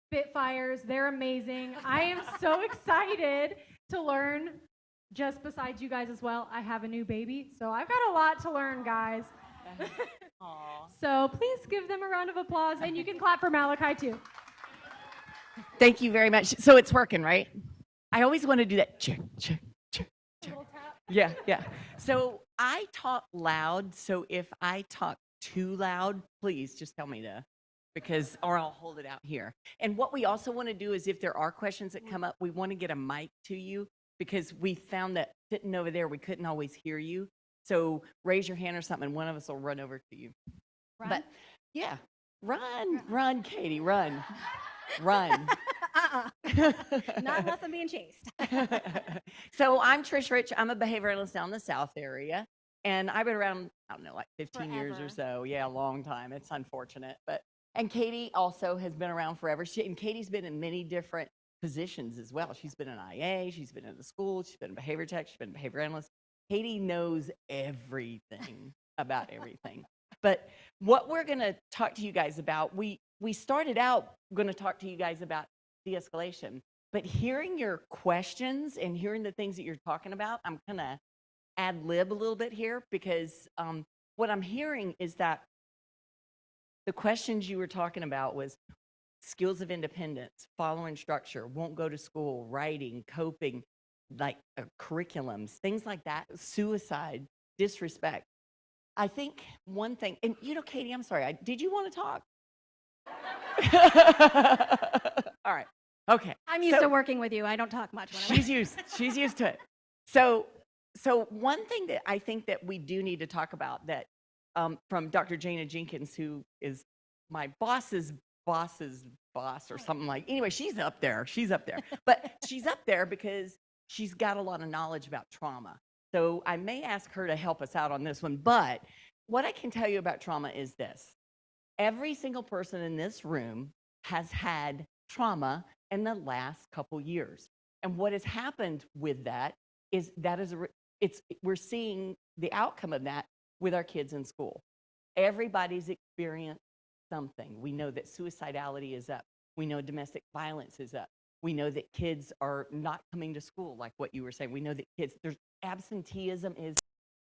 spitfires. They're amazing. I am so excited to learn. Just besides you guys as well, I have a new baby, so I've got a lot to learn, guys. So please give them a round of applause, and you can clap for Malachi too. Thank you very much. So it's working, right? I always want to do that. Check, check, check, check. Yeah, yeah. So I talk loud. So if I talk too loud, please just tell me to, because, or I'll hold it out here. And what we also want to do is if there are questions that come up, we want to get a mic to you because we found that sitting over there, we couldn't always hear you. So raise your hand or something, and one of us will run over to you. Run? But yeah, run, Katie, run. Run. Not unless I'm being chased. So I'm Trish Rich. I'm a behavior analyst down in the South area. And I've been around, I don't know, like 15 years or Forever. so. Yeah, a long time. It's unfortunate. And Katie also has been around forever. And Katie's been in many different positions as well. She's been an IA, she's been in the school, she's been a behavior tech, she's been a behavior analyst. Katie knows everything about everything. But what we're going to talk to you guys about, we started out going to talk to you guys about de-escalation. But hearing your questions and hearing the things that you're talking about, I'm going to ad lib a little bit here because what I'm hearing is that the questions you were talking about was skills of independence, following structure, won't go to school, writing, coping, like curriculums, things like that, suicide, disrespect. I think one thing, and Katie, I'm sorry, did you want to talk? All right. Okay. I'm used to working with you. I don't talk much. She's used to it. So one thing that I think that we do need to talk about that from Dr. Jana Jenkins, who is my boss's boss or something like, anyway, she's up there. But she's up there because she's got a lot of knowledge about trauma. So I may ask her to help us out on this one. But what I can tell you about trauma is this. Every single person in this room has had trauma in the last couple years. And what has happened with that is we're seeing the outcome of that with our kids in school. Everybody's experienced something. We know that suicidality is up. We know domestic violence is up. We know that kids are not coming to school, like what you were saying. We know that absenteeism is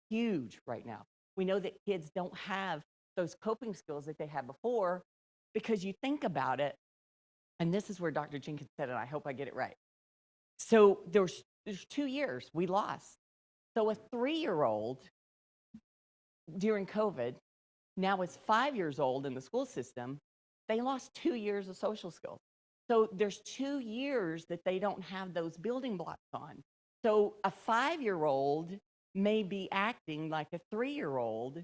huge right now. We know that kids don't have those coping skills that they had before because you think about it, and this is where Dr. Jenkins said it, I hope I get it right. So there's 2 years we lost. So a 3-year-old during COVID, now is 5 years old in the school system, they lost 2 years of social skills. So there's 2 years that they don't have those building blocks on. So a 5-year-old may be acting like a 3-year-old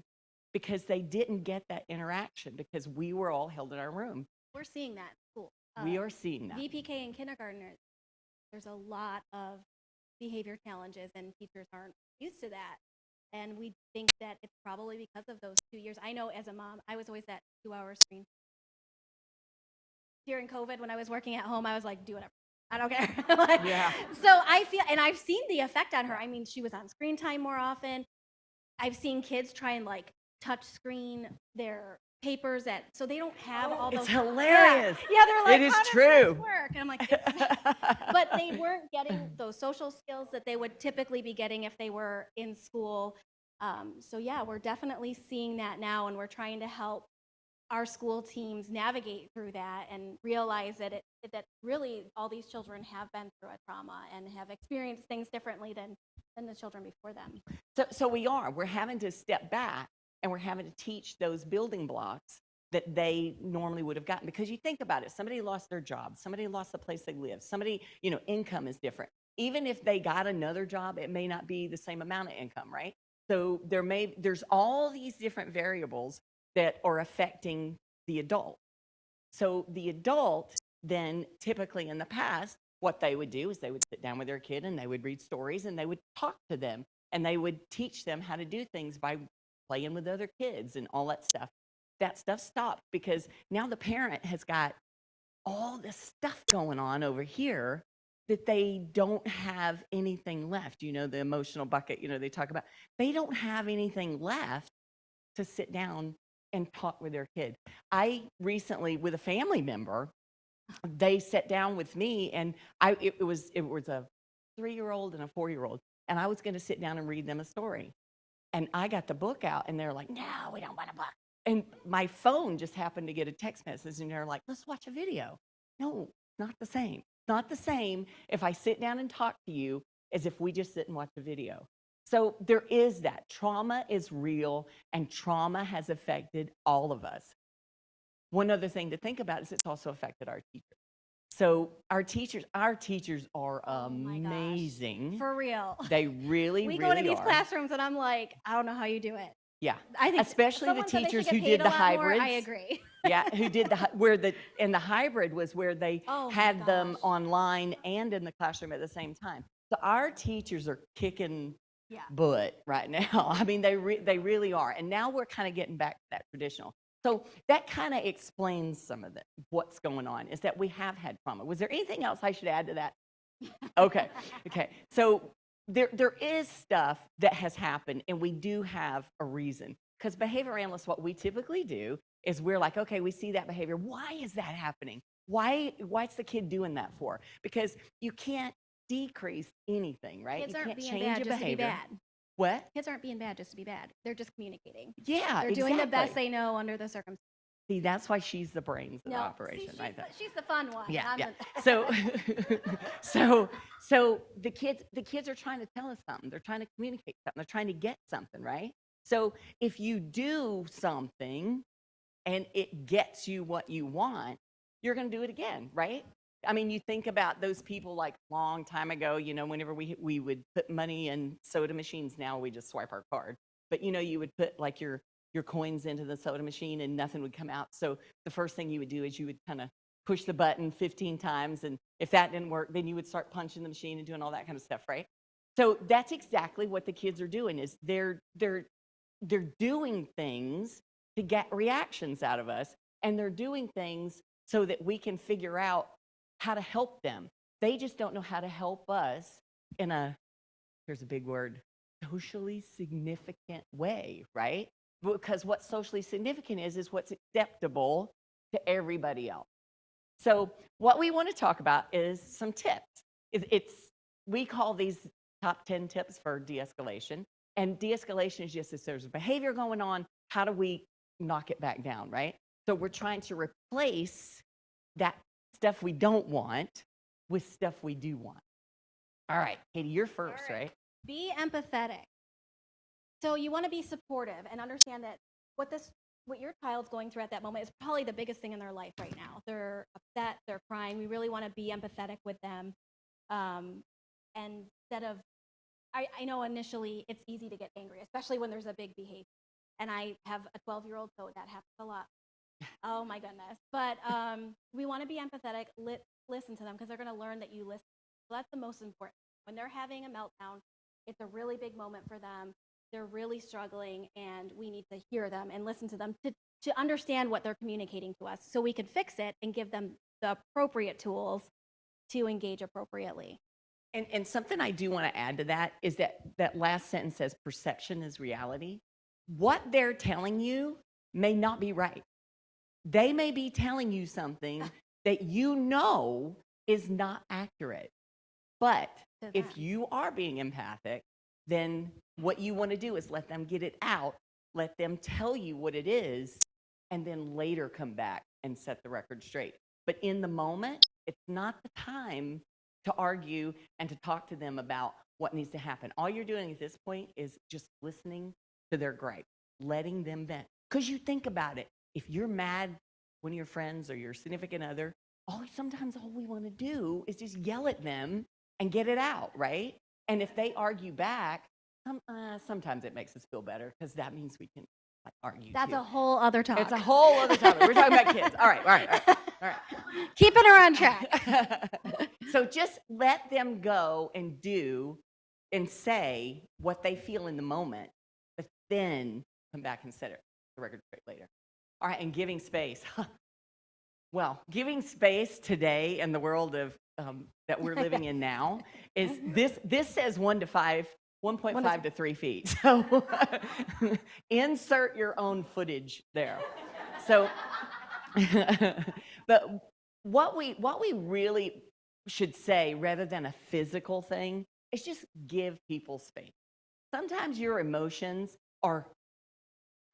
because they didn't get that interaction because we were all held in our room. We're seeing that in school. We are seeing that. VPK and kindergartners, there's a lot of behavior challenges and teachers aren't used to that. And we think that it's probably because of those 2 years. I know as a mom, I was always that 2-hour screen. During COVID, when I was working at home, I was like, do whatever. I don't care. Yeah. So I feel, and I've seen the effect on her. I mean, she was on screen time more often. I've seen kids try and touch screen their papers so they don't have all those. It's hilarious. Yeah, they're like, It is how does true. this work? And I'm like, but they weren't getting those social skills that they would typically be getting if they were in school. So yeah, we're definitely seeing that now, and we're trying to help our school teams navigate through that and realize that really all these children have been through a trauma and have experienced things differently than the children before them. So we're having to step back, and we're having to teach those building blocks that they normally would have gotten. Because you think about it, somebody lost their job, somebody lost the place they live, somebody, income is different. Even if they got another job, it may not be the same amount of income, right? So there's all these different variables that are affecting the adult. So the adult then, typically in the past, what they would do is they would sit down with their kid and they would read stories and they would talk to them and they would teach them how to do things by playing with other kids and all that stuff. That stuff stopped because now the parent has got all this stuff going on over here that they don't have anything left. The emotional bucket, they talk about. They don't have anything left to sit down and talk with their kid. I recently, with a family member, they sat down with me, and it was a 3-year-old and a 4-year-old, and I was going to sit down and read them a story. And I got the book out, and they're like, "No, we don't want a book." And my phone just happened to get a text message, and they're like, "Let's watch a video." No, not the same. Not the same if I sit down and talk to you as if we just sit and watch a video. So there is that. Trauma is real, and trauma has affected all of us. One other thing to think about is it's also affected our teachers. So our teachers are amazing. For real. They really, we really go to these are. classrooms and I'm like, I don't know how you do it. Yeah, I think especially the someone said they should teachers get who paid did a the lot more. hybrids. I agree. Yeah, who did the hybrid was where they Oh my had them gosh. online and in the classroom at the same time. So our teachers are kicking Yeah. butt right now. I mean, they really are. And now we're kind of getting back to that traditional. So that kind of explains some of what's going on, is that we have had trauma. Was there anything else I should add to that? Okay. So there is stuff that has happened, and we do have a reason. Because behavior analysts, what we typically do is we're like, okay, we see that behavior. Why is that happening? Why's the kid doing that for? Because you can't decrease anything, right? Kids You aren't can't being change bad a just to be behavior. bad. What? Kids aren't being bad just to be bad. They're just communicating. Yeah, They're doing the best exactly. they know under the circumstances. See, that's why she's the brains of the No, operation, see, right there. she's the fun one. Yeah, I'm yeah. the- So the kids are trying to tell us something. They're trying to communicate something. They're trying to get something, right? So if you do something and it gets you what you want, you're going to do it again, right? I mean, you think about those people like long time ago, whenever we would put money in soda machines. Now we just swipe our card. But you would put like your coins into the soda machine and nothing would come out. So the first thing you would do is you would kind of push the button 15 times. And if that didn't work, then you would start punching the machine and doing all that kind of stuff, right? So that's exactly what the kids are doing, is they're doing things to get reactions out of us. And they're doing things so that we can figure out how to help them. They just don't know how to help us in here's a big word, socially significant way, right? Because what's socially significant is what's acceptable to everybody else. So what we want to talk about is some tips. We call these top 10 tips for de-escalation. And de-escalation is just if there's a behavior going on, how do we knock it back down, right? So we're trying to replace that stuff we don't want with stuff we do want. All right, Katie, you're first, right? Be empathetic. So you want to be supportive and understand that what your child's going through at that moment is probably the biggest thing in their life right now. They're upset, they're crying. We really want to be empathetic with them. And instead of, I know initially it's easy to get angry, especially when there's a big behavior. And I have a 12-year-old, so that happens a lot. Oh my goodness. But we want to be empathetic, listen to them, because they're going to learn that you listen. So that's the most important. When they're having a meltdown, it's a really big moment for them. They're really struggling, and we need to hear them and listen to them to understand what they're communicating to us so we can fix it and give them the appropriate tools to engage appropriately. And something I do want to add to that is that last sentence says perception is reality. What they're telling you may not be right. they may be telling you something that you know is not accurate. But To if them. you are being empathic, then what you want to do is let them get it out, let them tell you what it is, and then later come back and set the record straight. But in the moment, it's not the time to argue and to talk to them about what needs to happen. All you're doing at this point is just listening to their gripe, letting them vent. Because you think about it, if you're mad, one of your friends or your significant other, sometimes all we want to do is just yell at them and get it out, right? And if they argue back, sometimes it makes us feel better because that means we can argue That's too. a whole other talk. It's a whole other topic. We're talking about kids. All right. Keeping her on track. So just let them go and do and say what they feel in the moment, but then come back and set the record straight later. All right, and giving space. Well, giving space today in the world of that we're living in now is this says 1 to 5, 1.5 to 3 feet. So insert your own footage there. So, but what we really should say, rather than a physical thing, is just give people space. Sometimes your emotions are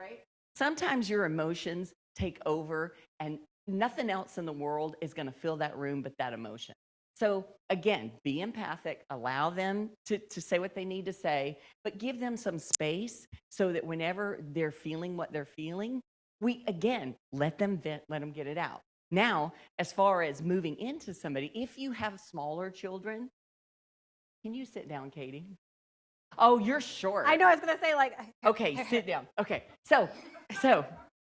right. Sometimes your emotions take over, and nothing else in the world is going to fill that room but that emotion. So again, be empathic, allow them to say what they need to say, but give them some space so that whenever they're feeling what they're feeling, we, again, let them vent, let them get it out. Now, as far as moving into somebody, if you have smaller children, can you sit down, Katie? Oh, you're short. I know, I was going to say, like... Okay, sit down. Okay, so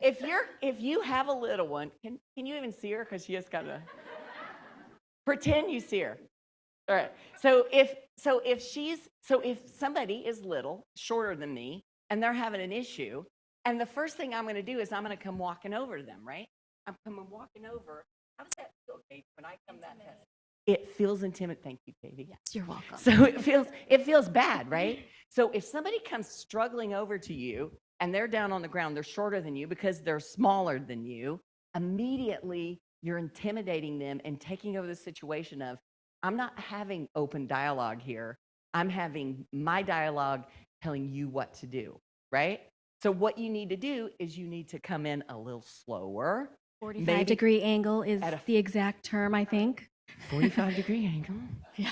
if you have a little one, can you even see her? Because she just got to pretend you see her. All right. So if somebody is little, shorter than me, and they're having an issue, and the first thing I'm going to do is I'm going to come walking over to them, right? I'm coming walking over. How does that feel, Katie, when I come that fast? It feels intimidating. Thank you, Katie. Yes, you're welcome. So it feels bad, right? So if somebody comes struggling over to you and they're down on the ground, they're shorter than you because they're smaller than you, immediately you're intimidating them and taking over the situation of, I'm not having open dialogue here. I'm having my dialogue telling you what to do, right? So what you need to do is you need to come in a little slower. 45-degree angle is the exact term, I think. 45-degree angle. Yeah.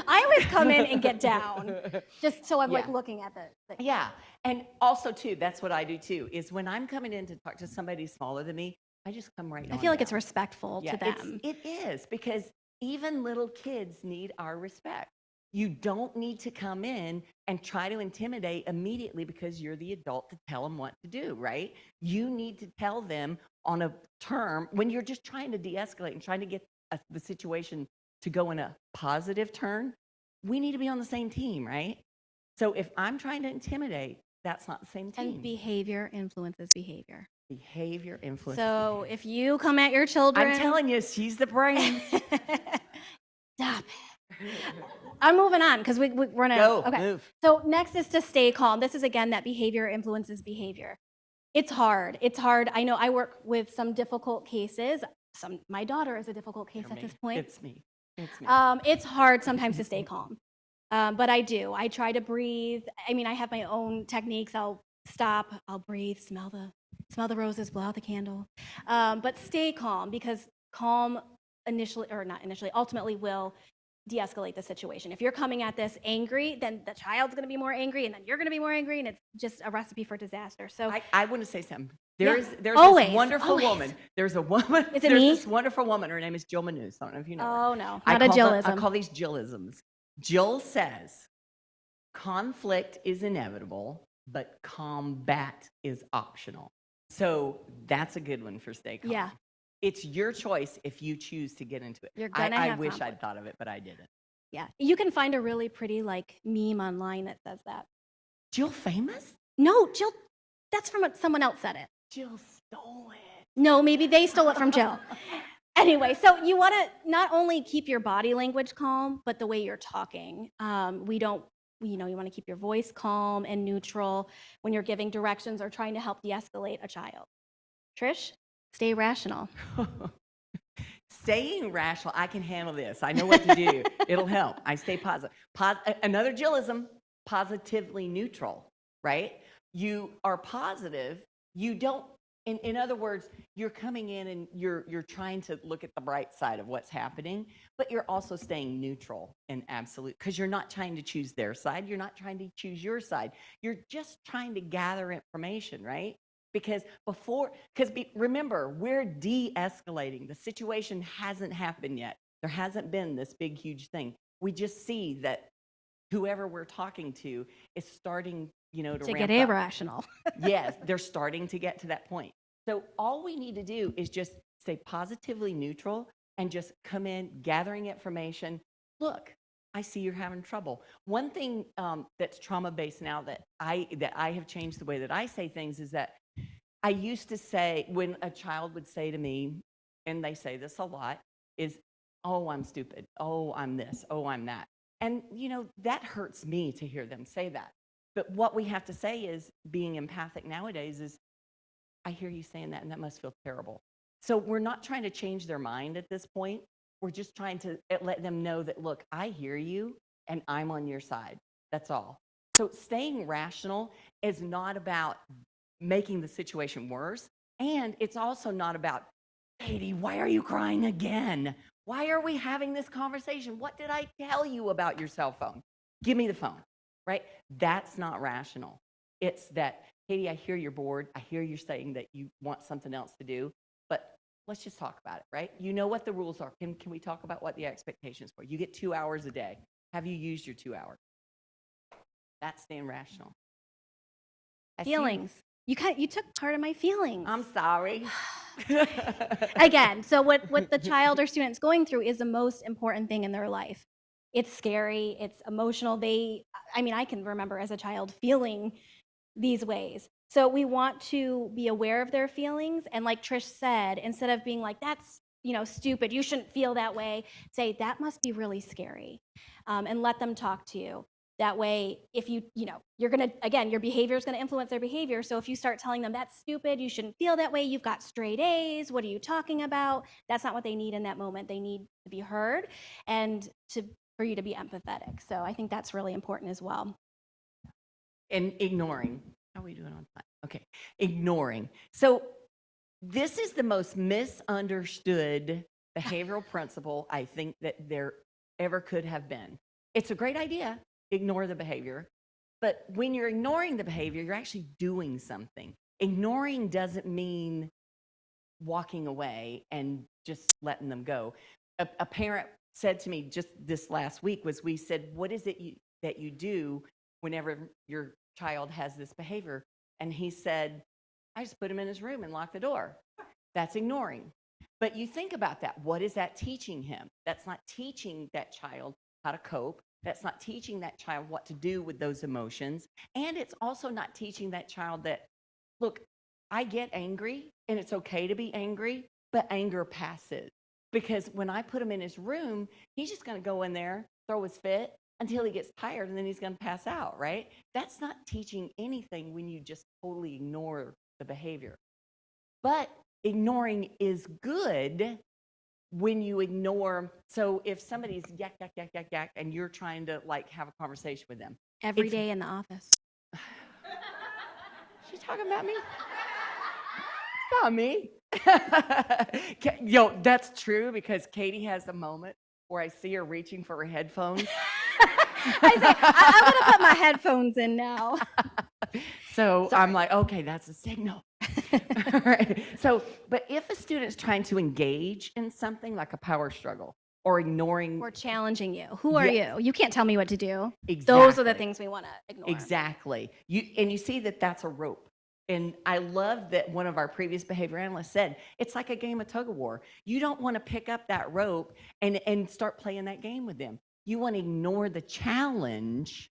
I always come in and get down, just so I'm like looking at the Yeah, and also too, that's what I do too, is when I'm coming in to talk to somebody smaller than me, I just come right on I feel like down. it's respectful to them. It is, because even little kids need our respect. You don't need to come in and try to intimidate immediately because you're the adult to tell them what to do, right? You need to tell them on a term, when you're just trying to de-escalate and trying to get the situation to go in a positive turn, we need to be on the same team, right? So if I'm trying to intimidate, that's not the same team. And behavior influences behavior. Behavior influences. So if you come at your children... I'm telling you, she's the brain. Stop it. I'm moving on because we're going to... Go, okay. move. So next is to stay calm. This is, again, that behavior influences behavior. It's hard. It's hard. I know I work with some difficult cases. My daughter is a difficult case at this point. It's me. It's hard sometimes to stay calm. But I do. I try to breathe. I mean, I have my own techniques. I'll stop, I'll breathe, smell the roses, blow out the candle. But stay calm, because calm ultimately will de-escalate the situation. If you're coming at this angry, then the child's going to be more angry, and then you're going to be more angry, and it's just a recipe for disaster. So I want to say something. Yeah. There's Always, this wonderful always. woman. There's a woman. Is it there's me? this wonderful woman. Her name is Jill Manous. I don't know if you know her. Oh, no, I not a call them- Jillism. I call these Jillisms. Jill says, conflict is inevitable, but combat is optional. So that's a good one for stay calm. Yeah. It's your choice if you choose to get into it. You're gonna I have wish conflict. I'd thought of it, but I didn't. Yeah, you can find a really pretty meme online that says that. Jill famous? No, Jill, that's from someone else said it. Jill stole it. No, maybe they stole it from Jill. Anyway, so you want to not only keep your body language calm, but the way you're talking. You want to keep your voice calm and neutral when you're giving directions or trying to help de-escalate a child. Trish? Stay rational. Staying rational, I can handle this. I know what to do. It'll help. I stay positive. Another Jillism, positively neutral, right? You are positive. You don't, in other words, you're coming in and you're trying to look at the bright side of what's happening, but you're also staying neutral and absolute, because you're not trying to choose their side. You're not trying to choose your side. You're just trying to gather information, right? Because remember, we're de-escalating. The situation hasn't happened yet. There hasn't been this big, huge thing. We just see that whoever we're talking to is starting, to To ramp get up. irrational. Yes, they're starting to get to that point. So all we need to do is just stay positively neutral and just come in, gathering information. Look, I see you're having trouble. One thing that's trauma-based now that I have changed the way that I say things is that I used to say, when a child would say to me, and they say this a lot, is, oh, I'm stupid. Oh, I'm this. Oh, I'm that. And, that hurts me to hear them say that. But what we have to say is, being empathic nowadays is, I hear you saying that, and that must feel terrible. So we're not trying to change their mind at this point. We're just trying to let them know that, look, I hear you, and I'm on your side. That's all. So staying rational is not about making the situation worse. And it's also not about, Katie, why are you crying again? Why are we having this conversation? What did I tell you about your cell phone? Give me the phone, right? That's not rational. It's that, Katie, I hear you're bored. I hear you're saying that you want something else to do, but let's just talk about it, right? You know what the rules are. Can we talk about what the expectations were? You get 2 hours a day. Have you used your 2 hours? That's staying rational. Feelings. You took part of my feelings. I'm sorry. Again, so what the child or student's going through is the most important thing in their life. It's scary, it's emotional. I can remember as a child feeling these ways. So we want to be aware of their feelings, and like Trish said, instead of being like, that's stupid, you shouldn't feel that way, say, that must be really scary, and let them talk to you. That way, if you're going to, again, your behavior is going to influence their behavior. So if you start telling them that's stupid, you shouldn't feel that way, you've got straight A's, what are you talking about? That's not what they need in that moment. They need to be heard and for you to be empathetic. So I think that's really important as well. And ignoring. How are we doing on time? Okay. Ignoring. So this is the most misunderstood behavioral principle I think that there ever could have been. It's a great idea. Ignore the behavior. But when you're ignoring the behavior, you're actually doing something. Ignoring doesn't mean walking away and just letting them go. A parent said to me just this last week we said, what is it that you do whenever your child has this behavior? And he said, I just put him in his room and lock the door. That's ignoring. But you think about that. What is that teaching him? That's not teaching that child how to cope. That's not teaching that child what to do with those emotions. And it's also not teaching that child that, look, I get angry and it's okay to be angry, but anger passes. Because when I put him in his room, he's just going to go in there, throw his fit until he gets tired, and then he's going to pass out, right? That's not teaching anything when you just totally ignore the behavior. But ignoring is good when you ignore. So if somebody's yak, yak, yak, yak, yak, and you're trying to have a conversation with them. Every day in the office. She's talking about me? It's not me. That's true, because Katie has a moment where I see her reaching for her headphones. I say, I'm going to put my headphones in now. So Sorry. I'm like, okay, that's a signal. All right. So, but if a student's trying to engage in something like a power struggle or ignoring. Or challenging you. Who are you? You can't tell me what to do. Exactly. Those are the things we want to ignore. Exactly. You see that's a rope. And I love that one of our previous behavior analysts said, it's like a game of tug of war. You don't want to pick up that rope and start playing that game with them. You want to ignore the challenge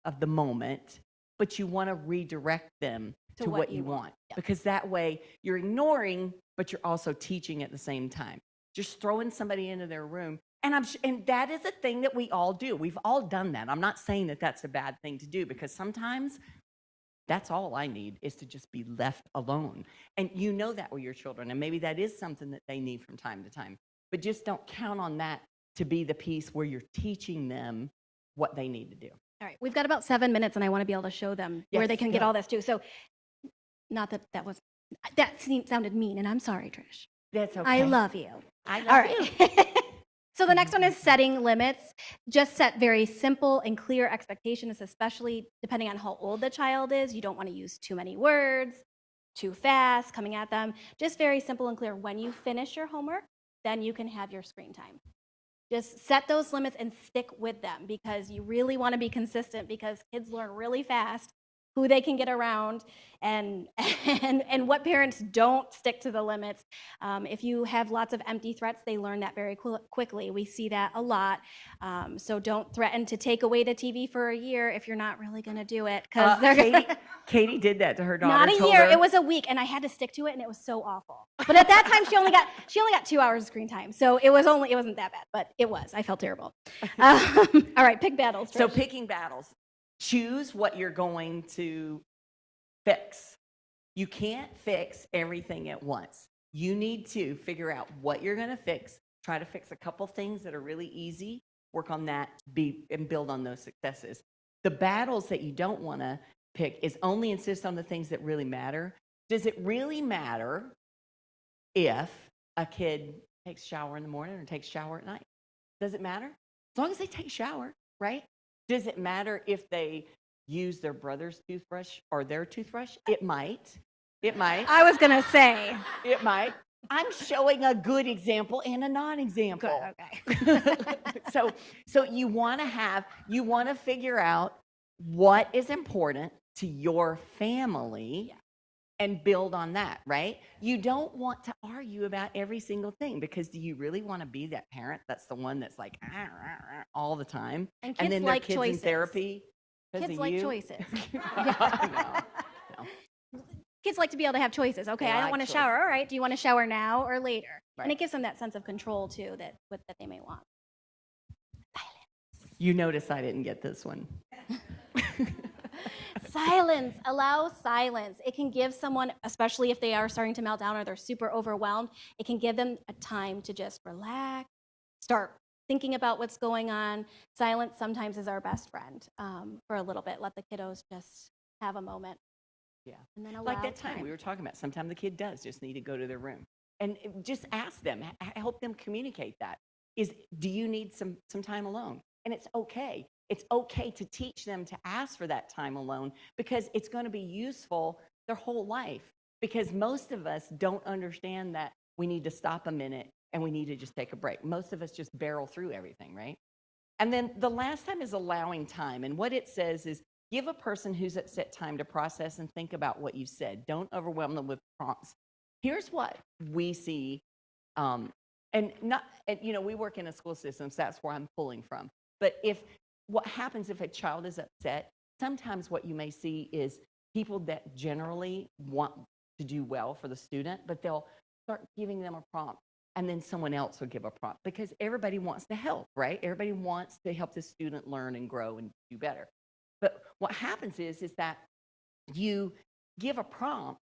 of the moment, but you want to redirect them to what you want. Yep. Because that way you're ignoring, but you're also teaching at the same time. Just throwing somebody into their room. And that is a thing that we all do. We've all done that. I'm not saying that that's a bad thing to do, because sometimes That's all I need, is to just be left alone. And you know that with your children, and maybe that is something that they need from time to time. But just don't count on that to be the piece where you're teaching them what they need to do. All right, we've got about 7 minutes, and I want to be able to show them where they Yes, can get go. all this too. So, not that sounded mean, and I'm sorry, Trish. That's okay. I love you. I love All you. right. So the next one is setting limits. Just set very simple and clear expectations, especially depending on how old the child is. You don't want to use too many words, too fast, coming at them. Just very simple and clear. When you finish your homework, then you can have your screen time. Just set those limits and stick with them, because you really want to be consistent, because kids learn really fast who they can get around, and what parents don't stick to the limits. If you have lots of empty threats, they learn that very quickly. We see that a lot. So don't threaten to take away the TV for a year if you're not really going to do it, because Katie did that to her daughter. not a told year. her- It was a week, and I had to stick to it, and it was so awful. But at that time, she only got 2 hours of screen time, so it wasn't that bad, but it was. I felt terrible. All right, pick battles. So Trish. picking battles. Choose what you're going to fix. You can't fix everything at once. You need to figure out what you're going to fix. Try to fix a couple things that are really easy. Work on that, and build on those successes. The battles that you don't want to pick is only insist on the things that really matter. Does it really matter if a kid takes a shower in the morning or takes a shower at night? Does it matter? As long as they take a shower, right? Does it matter if they use their brother's toothbrush or their toothbrush? It might. It might. I was gonna say. It might. I'm showing a good example and a non-example. Good, okay. So you want to figure out what is important to your family and build on that, right? You don't want to argue about every single thing, because do you really want to be that parent that's the one that's like all the time? And kids then like their kids choices. in therapy? 'cause Kids of like you? choices. No. Kids like to be able to have choices. Okay, They I don't like want to choices. shower. All right, do you want to shower now or later? And Right. it gives them that sense of control too that they may want. You notice I didn't get this one. Silence. Allow silence. It can give someone, especially if they are starting to melt down or they're super overwhelmed, it can give them a time to just relax, start thinking about what's going on. Silence sometimes is our best friend for a little bit. Let the kiddos just have a moment. Yeah. And then allow Like that time we were talking about. Sometimes the kid does just need to go to their room. And just ask them, help them communicate that. Do you need some time alone? And it's okay. It's okay to teach them to ask for that time alone, because it's going to be useful their whole life. Because most of us don't understand that we need to stop a minute and we need to just take a break. Most of us just barrel through everything, right? And then the last time is allowing time. And what it says is, give a person who's upset time to process and think about what you said. Don't overwhelm them with prompts. Here's what we see, we work in a school system, so that's where I'm pulling from. But what happens if a child is upset, sometimes what you may see is people that generally want to do well for the student, but they'll start giving them a prompt, and then someone else will give a prompt, because everybody wants to help, right? Everybody wants to help the student learn and grow and do better. But what happens is that you give a prompt,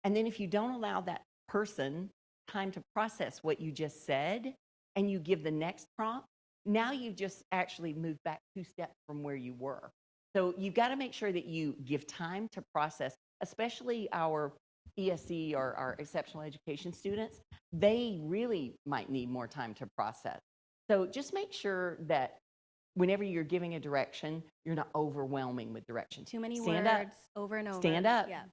and then if you don't allow that person time to process what you just said, and you give the next prompt, now you've just actually moved back 2 steps from where you were. So you've got to make sure that you give time to process, especially our ESE or our exceptional education students. They really might need more time to process. So just make sure that whenever you're giving a direction, you're not overwhelming with direction. Too many Stand words up. over and over. Stand up. Yeah.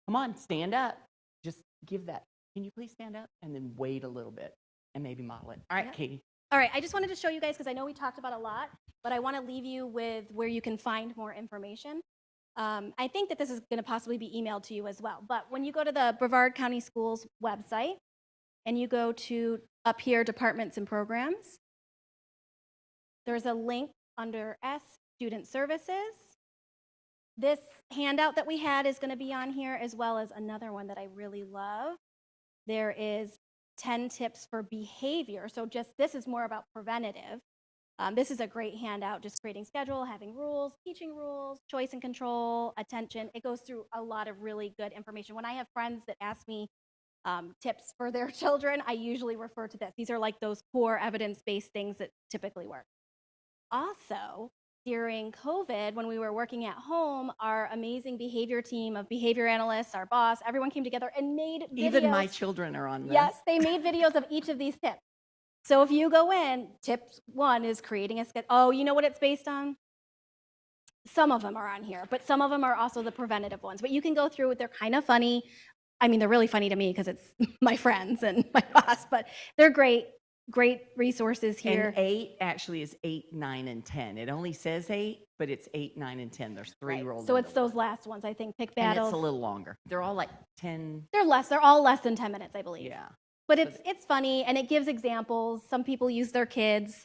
Come on, stand up. Just give that. Can you please stand up? And then wait a little bit and maybe model it. All right, Yep. Katie. All right, I just wanted to show you guys, because I know we talked about a lot, but I want to leave you with where you can find more information. I think that this is going to possibly be emailed to you as well. But when you go to the Brevard County Schools website and you go to up here, Departments and Programs, there's a link under S, Student Services. This handout that we had is going to be on here, as well as another one that I really love. There is 10 tips for behavior. So this is more about preventative. This is a great handout, just creating schedule, having rules, teaching rules, choice and control, attention. It goes through a lot of really good information. When I have friends that ask me tips for their children, I usually refer to this. These are like those core evidence-based things that typically work. Also, during COVID, when we were working at home, our amazing behavior team of behavior analysts, our boss, everyone came together and made videos. Even my children are on them. Yes, they made videos of each of these tips. So if you go in, tip 1 is creating a schedule. Oh, you know what it's based on? Some of them are on here, but some of them are also the preventative ones. But you can go through it. They're kind of funny. I mean, they're really funny to me because it's my friends and my boss, but they're great resources here. And 8 actually is 8, 9, and 10. It only says 8, but it's 8, 9, and 10. There's 3 Right. rolled So into it's those one. last ones, I think, pick And battles. it's a little longer. They're all like 10. They're all less than 10 minutes, I believe. Yeah. But it's funny and it gives examples. Some people use their kids.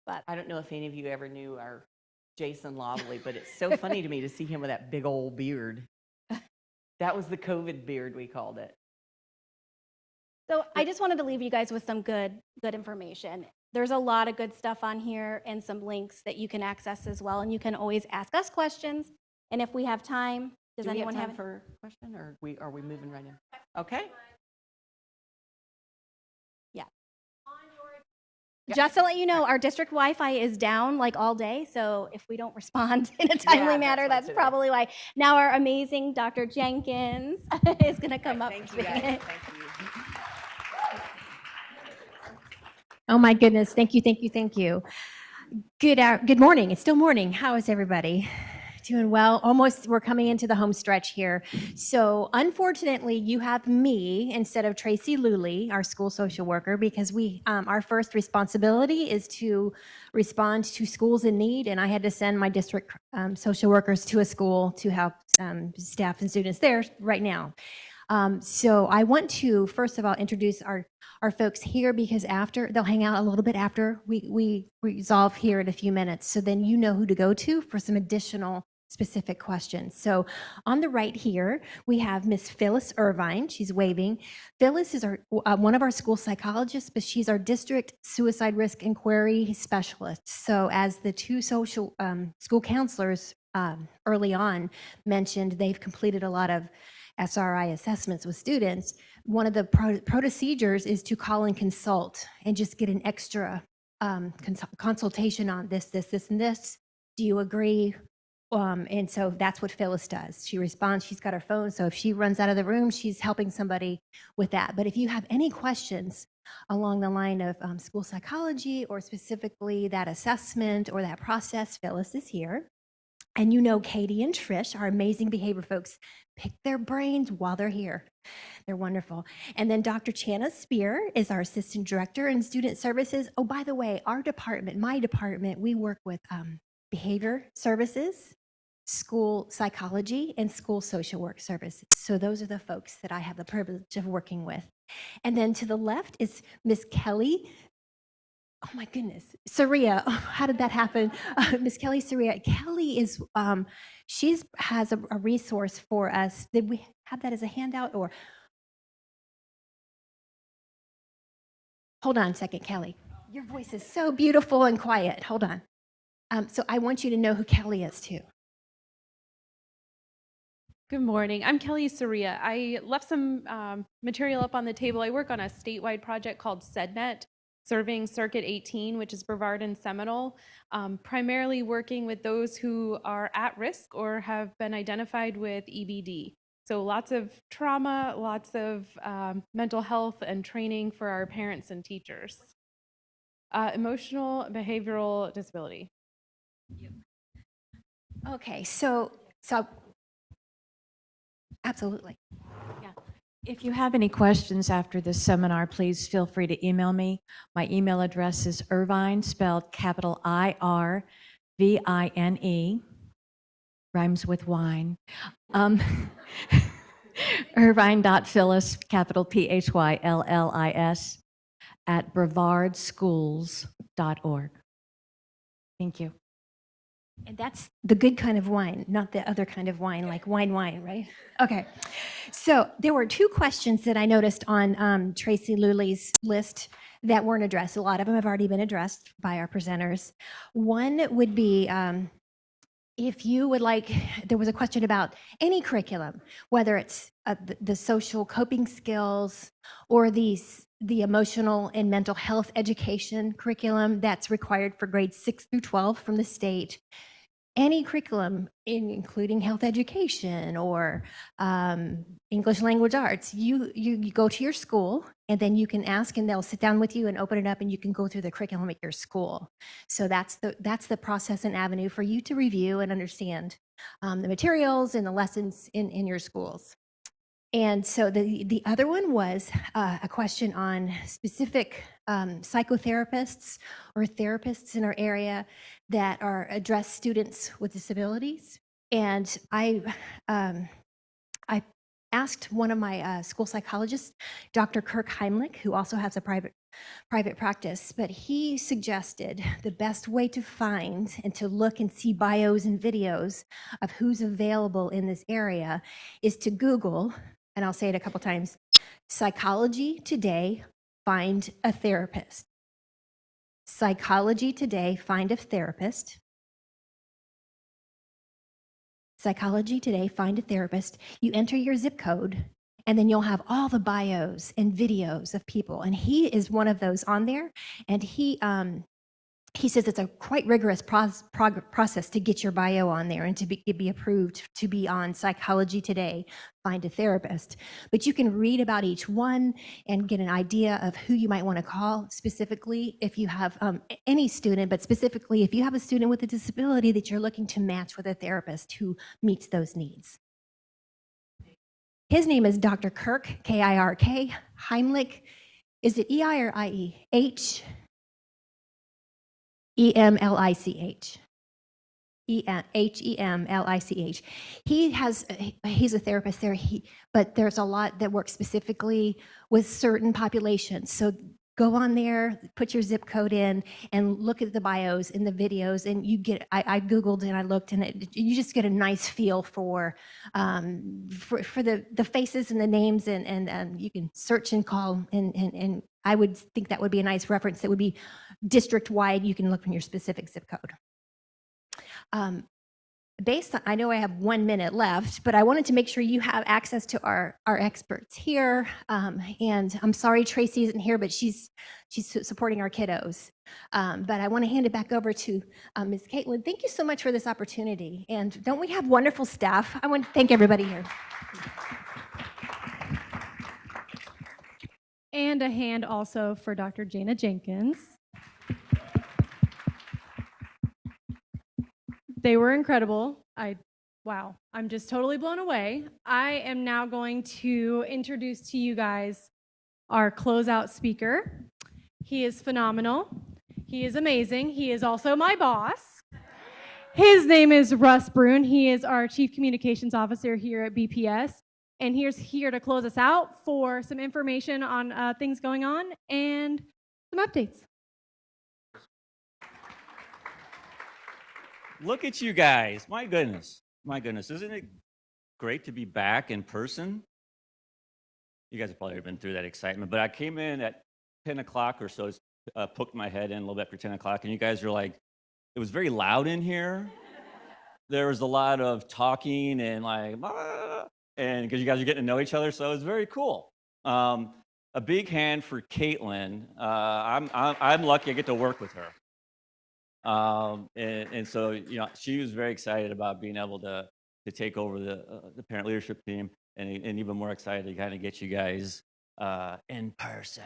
But I don't know if any of you ever knew our Jason Lobley, but it's so funny to me to see him with that big old beard. That was the COVID beard, we called it. so I just wanted to leave you guys with some good information. There's a lot of good stuff on here and some links that you can access as well. And you can always ask us questions. And if we have time, does Do we anyone have have time for a question, or are we moving right in? Okay. Just to let you know, our district Wi-Fi is down like all day, so if we don't respond in a timely that's manner, why that's today. probably why. Now our amazing Dr. Jenkins is going to come up. Thank and you, speak. guys. Thank you. Oh my goodness, thank you. Good morning. It's still morning. How is everybody? Doing well. Almost, we're coming into the home stretch here. So unfortunately, you have me instead of Tracy Luley, our school social worker, because our first responsibility is to respond to schools in need, and I had to send my district social workers to a school to help staff and students there right now. So I want to, first of all, introduce our folks here, because they'll hang out a little bit after we resolve here in a few minutes. So then you know who to go to for some additional specific questions. So on the right here, we have Miss Phyllis Irvine. She's waving. Phyllis is one of our school psychologists, but she's our district suicide risk inquiry specialist. So as the two social school counselors early on mentioned, they've completed a lot of SRI assessments with students. One of the procedures is to call and consult and just get an extra consultation on this, and this. Do you agree? And so that's what Phyllis does. She responds, she's got her phone, so if she runs out of the room, she's helping somebody with that. But if you have any questions along the line of school psychology, or specifically that assessment or that process, Phyllis is here. And you know Katie and Trish, our amazing behavior folks, pick their brains while they're here. They're wonderful. And then Dr. Chana Spear is our assistant director in student services. Oh, by the way, our department, my department, we work with behavior services, school psychology, and school social work services. So those are the folks that I have the privilege of working with. And then to the left is Miss Kelly. Oh my goodness, Saria. Oh, how did that happen? Miss Kelly Saria. Kelly is, she has a resource for us. Did we have that as a handout, or? Hold on a second, Kelly. Your voice is so beautiful and quiet. Hold on. So I want you to know who Kelly is too. Good morning. I'm Kelly Saria. I left some material up on the table. I work on a statewide project called SEDNet, serving Circuit 18, which is Brevard and Seminole, primarily working with those who are at risk or have been identified with EBD. So lots of trauma, lots of mental health and training for our parents and teachers. Emotional behavioral disability. Okay, so absolutely. If you have any questions after this seminar, please feel free to email me. My email address is Irvine, spelled capital I-R-V-I-N-E, rhymes with wine. Irvine.Phyllis, capital Phyllis, @brevardschools.org. Thank you. And that's the good kind of wine, not the other kind of wine, like wine, right? Okay. So there were two questions that I noticed on Tracy Luly's list that weren't addressed. A lot of them have already been addressed by our presenters. One would be if you would like, there was a question about any curriculum, whether it's the social coping skills or the emotional and mental health education curriculum that's required for grades 6 through 12 from the state. Any curriculum, including health education or English language arts, you go to your school and then you can ask and they'll sit down with you and open it up and you can go through the curriculum at your school. So that's the process and avenue for you to review and understand the materials and the lessons in your schools. And so the other one was a question on specific psychotherapists or therapists in our area that are address students with disabilities. And I asked one of my school psychologists, Dr. Kirk Heimlich, who also has a private practice, but he suggested the best way to find and to look and see bios and videos of who's available in this area is to Google, and I'll say it a couple times, Psychology Today, find a therapist. Psychology Today, find a therapist. Psychology Today, find a therapist. You enter your zip code, and then you'll have all the bios and videos of people. And he is one of those on there. And he says it's a quite rigorous process to get your bio on there and to be approved to be on Psychology Today, find a therapist. But you can read about each one and get an idea of who you might want to call specifically if you have any student, but specifically if you have a student with a disability that you're looking to match with a therapist who meets those needs. His name is Dr. Kirk, K-I-R-K, Heimlich. Is it E-I or I-E? H-E-M-L-I-C-H. H-E-M-L-I-C-H. He's a therapist there, but there's a lot that works specifically with certain populations. So go on there, put your zip code in, and look at the bios and the videos, and you get. I Googled and I looked, and you just get a nice feel for the faces and the names, and you can search and call, and I would think that would be a nice reference. That would be district-wide. You can look in your specific zip code. Based on, I know I have 1 minute left, but I wanted to make sure you have access to our experts here. And I'm sorry Tracy isn't here, but she's supporting our kiddos. But I want to hand it back over to Ms. Caitlin. Thank you so much for this opportunity. And don't we have wonderful staff? I want to thank everybody here. And a hand also for Dr. Jana Jenkins. They were incredible. Wow, I'm just totally blown away. I am now going to introduce to you guys our closeout speaker. He is phenomenal. He is amazing. He is also my boss. His name is Russ Brune. He is our Chief Communications Officer here at BPS. And he's here to close us out for some information on things going on and some updates. Look at you guys. My goodness. Isn't it great to be back in person? You guys have probably been through that excitement, but I came in at 10 o'clock or so, poked my head in a little bit after 10 o'clock, and you guys are like, it was very loud in here. There was a lot of talking and like, and because you guys are getting to know each other, so it was very cool. A big hand for Caitlin. I'm lucky I get to work with her. And so, you know, she was very excited about being able to take over the parent leadership team, and even more excited to kind of get you guys in person.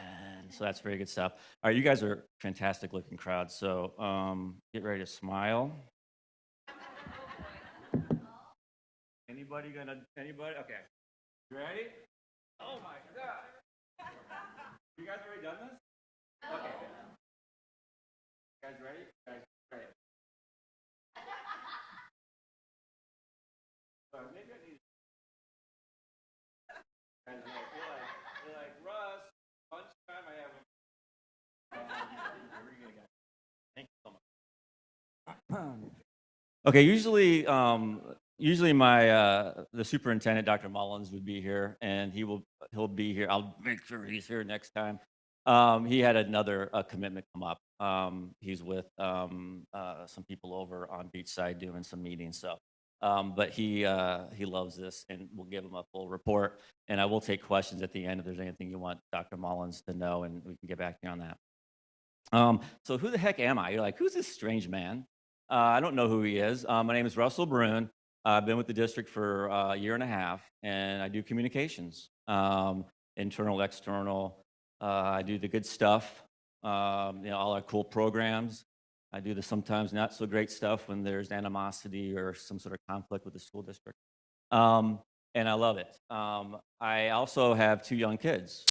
So that's very good stuff. All right, you guys are fantastic looking crowd. So get ready to smile. Anybody? Okay. You ready? Oh my God. You guys already done this? Okay. You guys ready? Great. Maybe I need. Guys, you're like Russ. Lunchtime, I have. Thank you so much. Okay, usually my the superintendent, Dr. Mullins, would be here, and he'll be here. I'll make sure he's here next time. He had another commitment come up. He's with some people over on Beachside doing some meetings. So, but he loves this, and we'll give him a full report. And I will take questions at the end if there's anything you want Dr. Mullins to know, and we can get back to you on that. So who the heck am I? You're like, who's this strange man? I don't know who he is. My name is Russell Brune. I've been with the district for a year and a half, and I do communications, internal, external. I do the good stuff, all our cool programs. I do the sometimes not so great stuff when there's animosity or some sort of conflict with the school district. And I love it. I also have 2 young kids,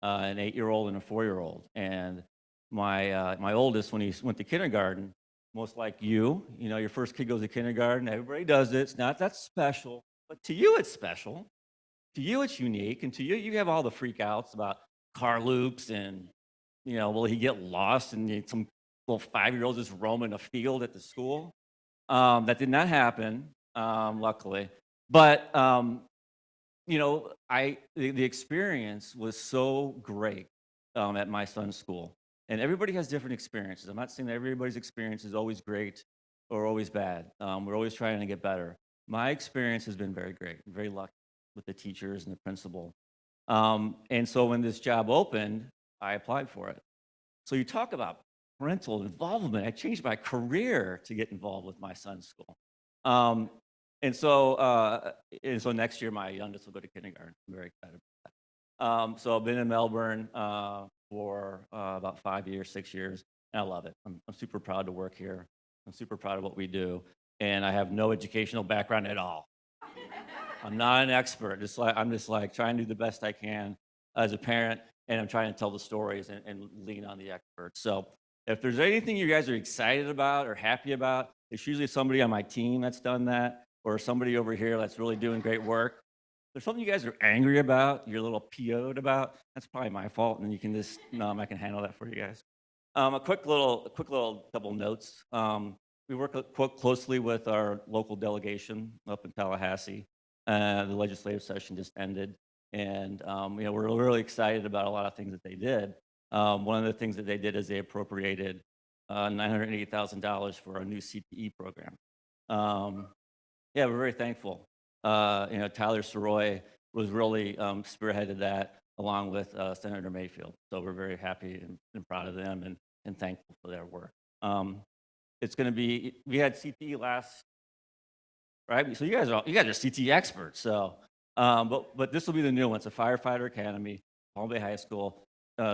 an 8-year-old and a 4-year-old. And my oldest, when he went to kindergarten, most like you, your first kid goes to kindergarten, everybody does it. It's not that special, but to you it's special. To you it's unique, and to you, you have all the freak outs about car loops and, will he get lost and some little 5-year-old just roaming a field at the school. That did not happen, luckily. But the experience was so great at my son's school. And everybody has different experiences. I'm not saying that everybody's experience is always great or always bad. We're always trying to get better. My experience has been very great, very lucky with the teachers and the principal. And so when this job opened, I applied for it. So you talk about parental involvement. I changed my career to get involved with my son's school. And so next year, my youngest will go to kindergarten. I'm very excited about that. So I've been in Melbourne for about 5 years, 6 years, and I love it. I'm super proud to work here. I'm super proud of what we do, and I have no educational background at all. I'm not an expert. I'm just like trying to do the best I can as a parent, and I'm trying to tell the stories and lean on the experts. So if there's anything you guys are excited about or happy about, it's usually somebody on my team that's done that, or somebody over here that's really doing great work. If there's something you guys are angry about, you're a little PO'd about, that's probably my fault, and you can just, I can handle that for you guys. A quick little couple notes. We work closely with our local delegation up in Tallahassee. The legislative session just ended, and we're really excited about a lot of things that they did. One of the things that they did is they appropriated $980,000 for our new CPE program. Yeah, we're very thankful. Tyler Soroy was really spearheaded that along with Senator Mayfield. So we're very happy and proud of them and thankful for their work. It's going to be, we had CPE last, right? So you guys are CTE experts. So, but this will be the new one. It's a firefighter academy, Palm Bay High School.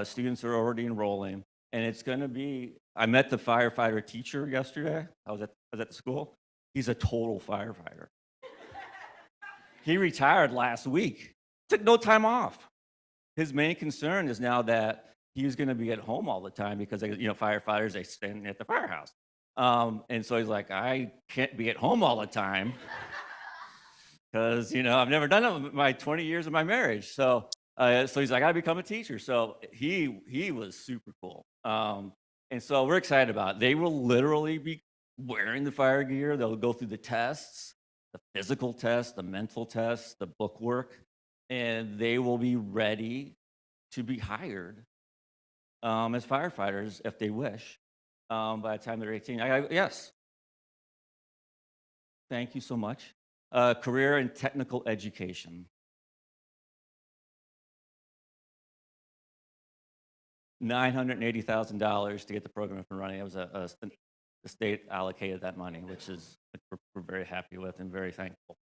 Students are already enrolling, and it's going to be. I met the firefighter teacher yesterday. I was at the school. He's a total firefighter. He retired last week. Took no time off. His main concern is now that he's going to be at home all the time because firefighters, they stand at the firehouse. And so he's like, I can't be at home all the time because I've never done it with my 20 years of my marriage. So he's like, I gotta become a teacher. So he was super cool. And so we're excited about it. They will literally be wearing the fire gear. They'll go through the tests, the physical tests, the mental tests, the book work, and they will be ready to be hired as firefighters if they wish by the time they're 18. Yes. Thank you so much. Career and technical education. $980,000 to get the program up and running. It was the state allocated that money, which we're very happy with and very thankful.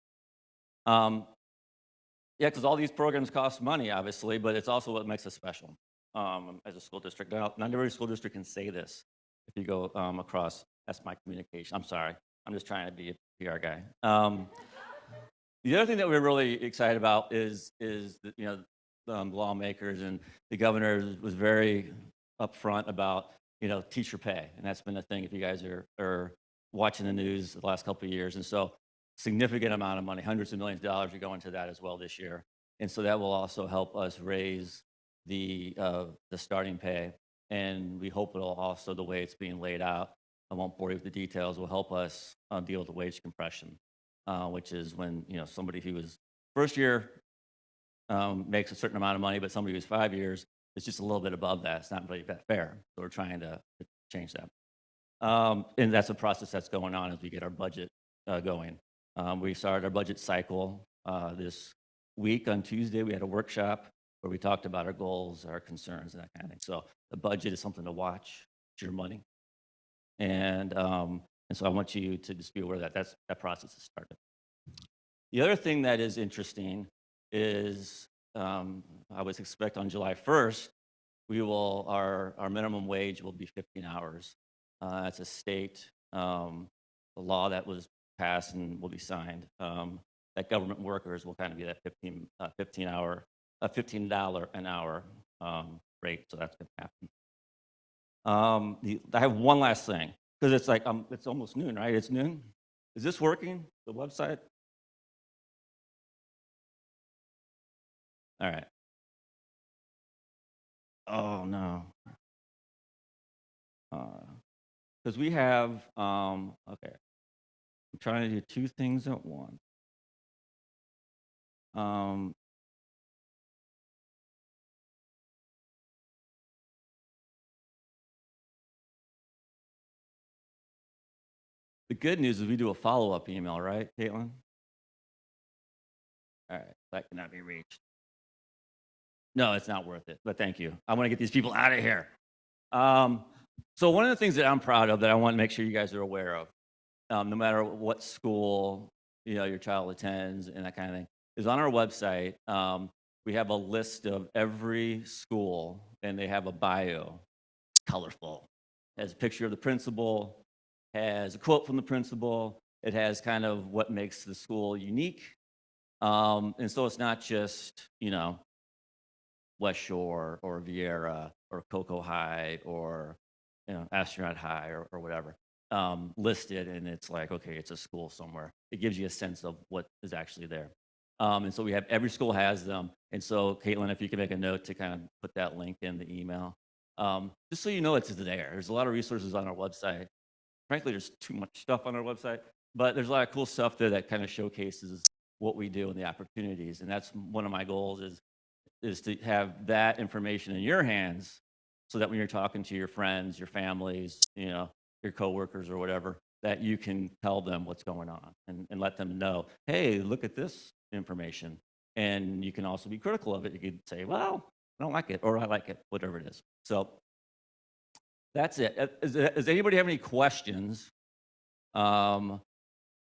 Yeah, because all these programs cost money, obviously, but it's also what makes us special as a school district. Now, not every school district can say this. If you go across, that's my communication. I'm sorry. I'm just trying to be a PR guy. The other thing that we're really excited about is the lawmakers and the governor was very upfront about teacher pay, and that's been a thing. If you guys are watching the news the last couple of years, and so significant amount of money, hundreds of millions of dollars, are going to that as well this year, and so that will also help us raise the starting pay, and we hope it'll also, the way it's being laid out, I won't bore you with the details, will help us deal with the wage compression, which is when, somebody who was first year makes a certain amount of money, but somebody who's 5 years is just a little bit above that. It's not really that fair. So we're trying to change that. And that's a process that's going on as we get our budget going. We started our budget cycle this week on Tuesday. We had a workshop where we talked about our goals, our concerns, and that kind of thing. So the budget is something to watch. It's your money. And so I want you to just be aware that that process has started. The other thing that is interesting is I would expect on July 1st, our minimum wage will be 15 hours. That's a state law that was passed and will be signed. That government workers will kind of be that $15 an hour rate. So that's going to happen. I have one last thing because it's like it's almost noon, right? It's noon. Is this working? The website? All right. Oh no. Because we have okay. I'm trying to do two things at once. The good news is we do a follow-up email, right, Caitlin? All right, that cannot be reached. No, it's not worth it, but thank you. I want to get these people out of here. So one of the things that I'm proud of that I want to make sure you guys are aware of, no matter what school your child attends and that kind of thing, is on our website. We have a list of every school, and they have a bio. It's colorful. It has a picture of the principal, has a quote from the principal. It has kind of what makes the school unique. And so it's not just, West Shore or Vieira or Cocoa High or, Astronaut High or whatever listed. And it's like, okay, it's a school somewhere. It gives you a sense of what is actually there. And so every school has them. And so, Caitlin, if you can make a note to kind of put that link in the email, just so you know it's there. There's a lot of resources on our website. Frankly, there's too much stuff on our website, but there's a lot of cool stuff there that kind of showcases what we do and the opportunities. And that's one of my goals is to have that information in your hands so that when you're talking to your friends, your families, your coworkers or whatever, that you can tell them what's going on and let them know, hey, look at this information. And you can also be critical of it. You could say, well, I don't like it, or I like it, whatever it is. So that's it. Does anybody have any questions for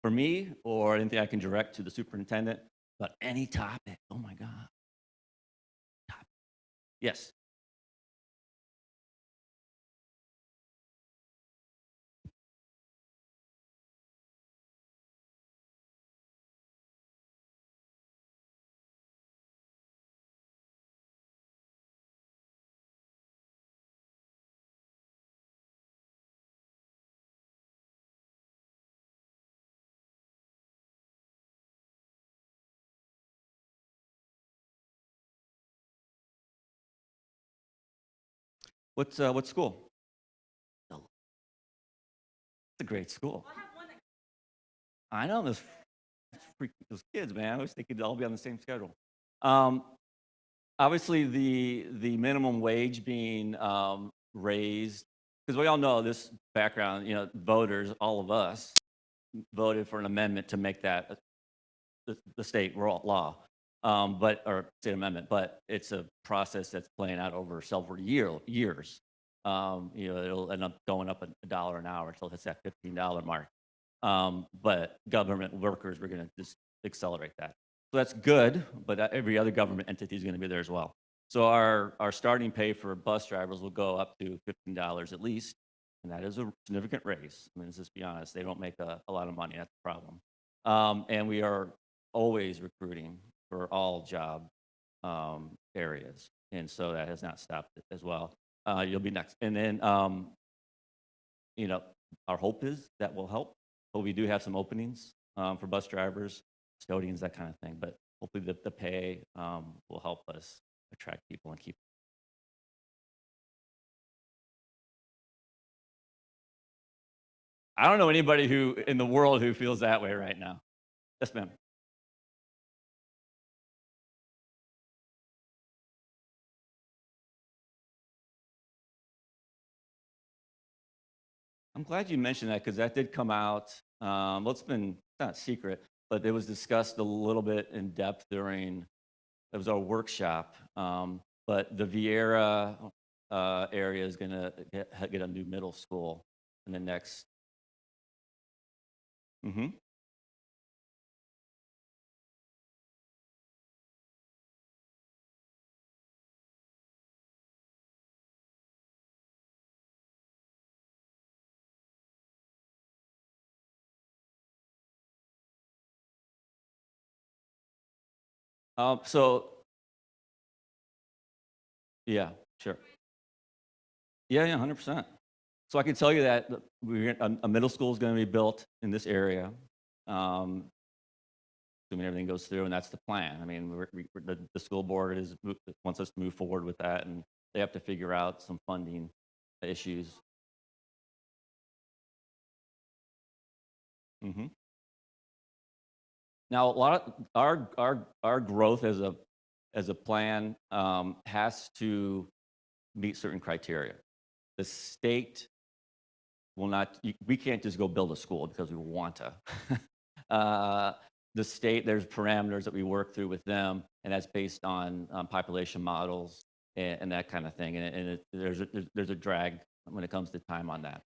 me or anything I can direct to the superintendent about any topic? Oh my God. Yes. What school? Oh, it's a great school. I know those kids, man. I wish they could all be on the same schedule. Obviously, the minimum wage being raised, because we all know this background. Voters, all of us, voted for an amendment to make that the state law, or state amendment. But it's a process that's playing out over several years. It'll end up going up $1 an hour until it hits that $15 mark. But government workers, we're going to just accelerate that. So that's good, but every other government entity is going to be there as well. So our starting pay for bus drivers will go up to $15 at least, and that is a significant raise. I mean, let's just be honest, they don't make a lot of money. That's the problem. And we are always recruiting for all job areas, and so that has not stopped as well. You'll be next. And then, our hope is that will help. But we do have some openings for bus drivers, custodians, that kind of thing. But hopefully the pay will help us attract people and keep I don't know anybody who in the world who feels that way right now. Yes, ma'am. I'm glad you mentioned that because that did come out. Well, it's not secret, but it was discussed a little bit in depth during it was our workshop. But the Vieira area is going to get a new middle school in the next. Hmm. So yeah, sure. Yeah, 100%. So I can tell you that a middle school is going to be built in this area, assuming everything goes through, and that's the plan. I mean, the school board wants us to move forward with that, and they have to figure out some funding issues. Hmm. Now, a lot of our growth as a plan has to meet certain criteria. The state will not. We can't just go build a school because we want to. uh, the state, there's parameters that we work through with them, and that's based on population models and that kind of thing. And there's a drag when it comes to time on that.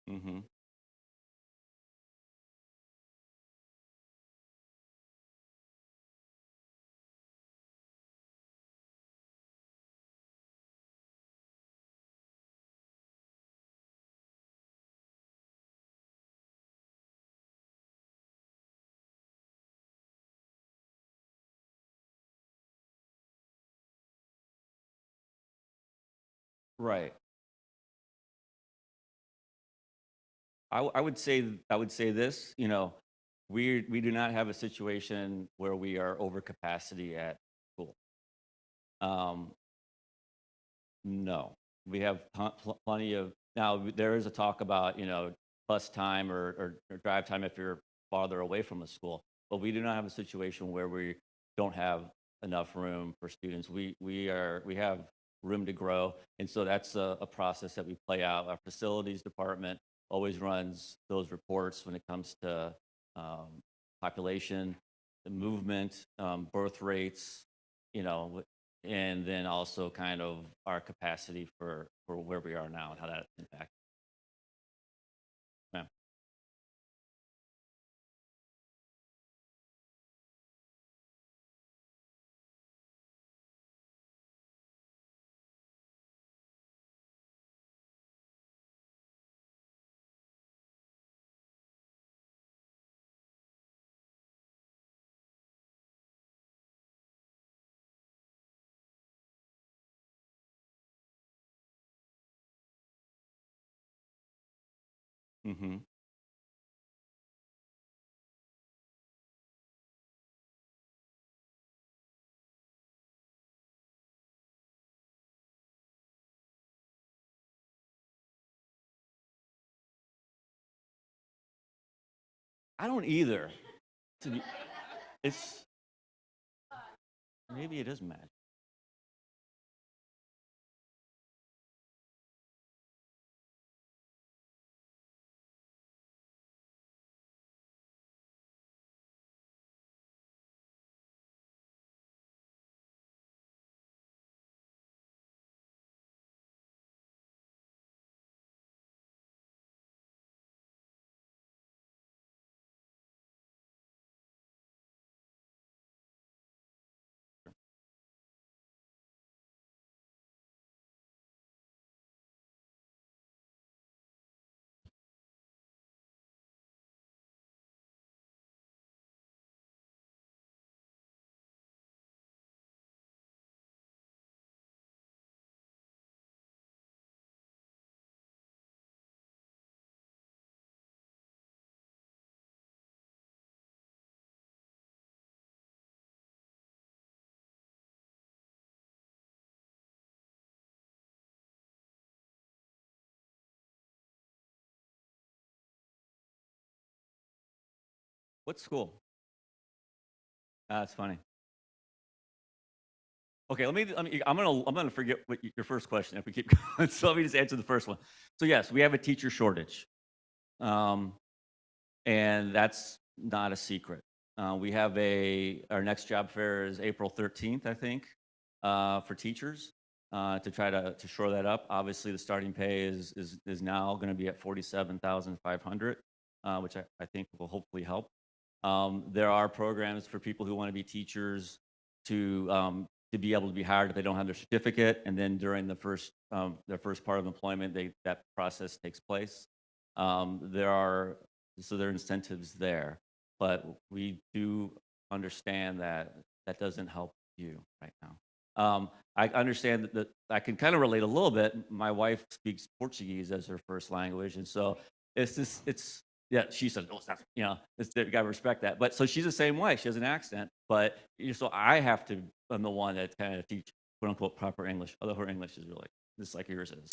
Hmm. Right. I would say this. We do not have a situation where we are over capacity at school. Um, no, we have plenty of. Now there is a talk about bus time or drive time if you're farther away from a school, but we do not have a situation where we don't have enough room for students. We have room to grow, and so that's a process that we play out. Our facilities department always runs those reports when it comes to um, population, the movement, birth rates, you know, and then also kind of our capacity for where we are now and how that impacts. Ma'am. Hmm. I don't either. To be, it's maybe it is magic. What school? That's funny. Okay, I'm gonna forget what your first question if we keep going. So let me just answer the first one. So yes, we have a teacher shortage, um, and that's not a secret. We have our next job fair is April 13th, I think, for teachers to try to shore that up. Obviously, the starting pay is now going to be at 47,500, which I think will hopefully help. There are programs for people who want to be teachers to be able to be hired if they don't have their certificate, and then during their first part of employment, that process takes place. There are incentives there, but we do understand that that doesn't help you right now. I understand that I can kind of relate a little bit. My wife speaks Portuguese as her first language, and so it's yeah. She says, "Oh, it's not, you got to respect that." But so she's the same way. She has an accent, but so I have to. I'm the one that kind of teach quote unquote proper English, although her English is really just like yours is.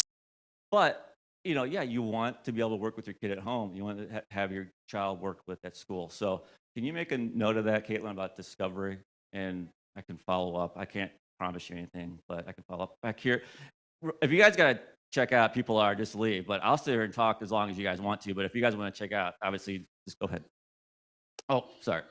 But yeah, you want to be able to work with your kid at home. You want to have your child work with at school. So can you make a note of that, Caitlin, about discovery? And I can follow up. I can't promise you anything, but I can follow up back here. If you guys got to check out, people are just leave. But I'll sit here and talk as long as you guys want to. But if you guys want to check out, obviously, just go ahead. Oh, sorry.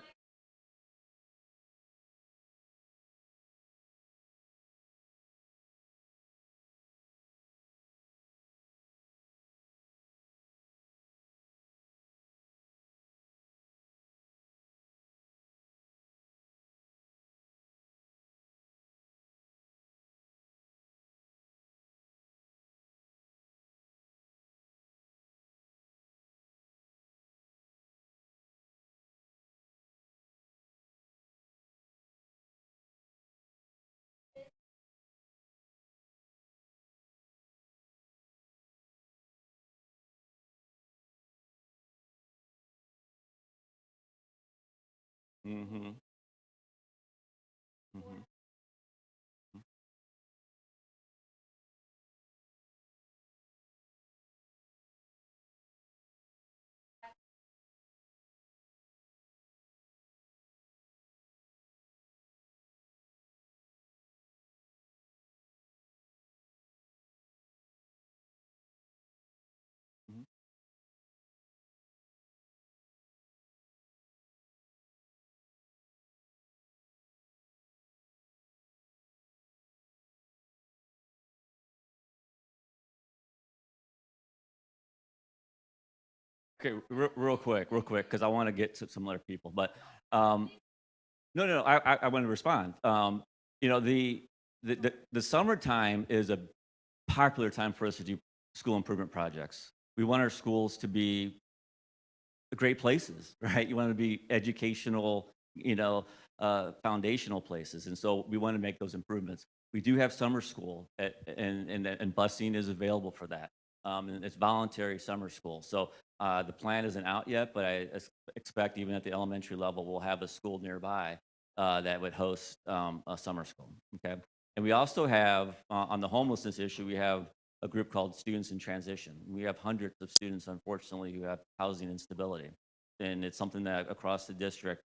Mm-hmm. Mm-hmm. Mm-hmm. Okay, real quick, because I want to get to some other people. But no. I want to respond. The summertime is a popular time for us to do school improvement projects. We want our schools to be great places, right? You want to be educational, foundational places, and so we want to make those improvements. We do have summer school, and busing is available for that, and it's voluntary summer school. So the plan isn't out yet, but expect even at the elementary level, we'll have a school nearby that would host a summer school. Okay, and we also have on the homelessness issue, we have a group called Students in Transition. We have hundreds of students, unfortunately, who have housing instability. And it's something that across the district,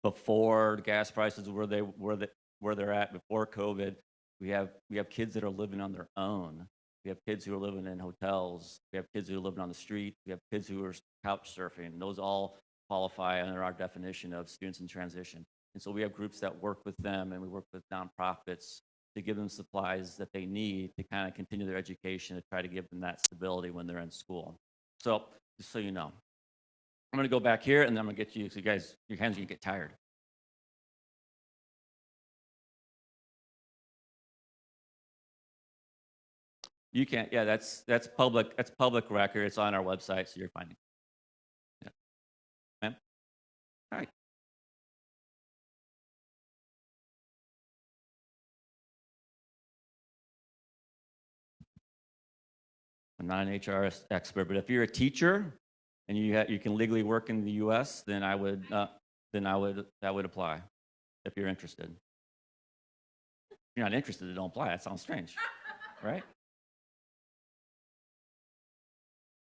before the gas prices where they're at, before COVID, we have kids that are living on their own. We have kids who are living in hotels. We have kids who are living on the street. We have kids who are couch surfing. Those all qualify under our definition of students in transition. And so we have groups that work with them, and we work with nonprofits to give them supplies that they need to kind of continue their education, to try to give them that stability when they're in school. So just so you know, I'm going to go back here, and then I'm going to get you, so you guys, your hands are going to get tired. You can't, yeah, that's public record. It's on our website, so you're finding. Yeah. Ma'am? All right. I'm not an HR expert, but if you're a teacher and you can legally work in the U.S., then that would apply if you're interested. If you're not interested, don't apply. That sounds strange, right?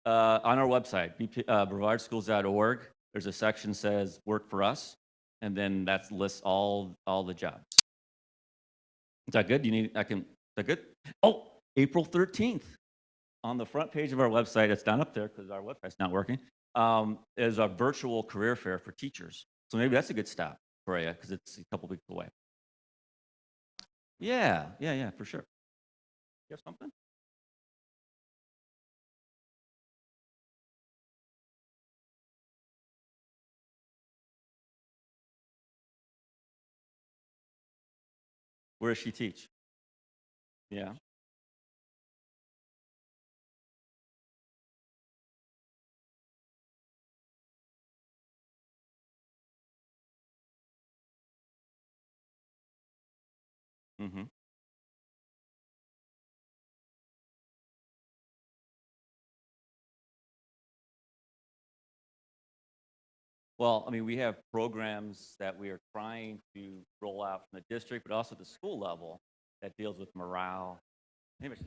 On our website, brevardschools.org, There's a section says work for us, and then that lists all the jobs. Is that good? Is that good? Oh, April 13th on the front page of our website, it's down up there because our website's not working, is a virtual career fair for teachers. So maybe that's a good stop for you because it's a couple weeks away. Yeah, for sure. You have something? Where does she teach? Yeah. Mm-hmm. Well, I mean, we have programs that we are trying to roll out from the district, but also at the school level that deals with morale. Anyway,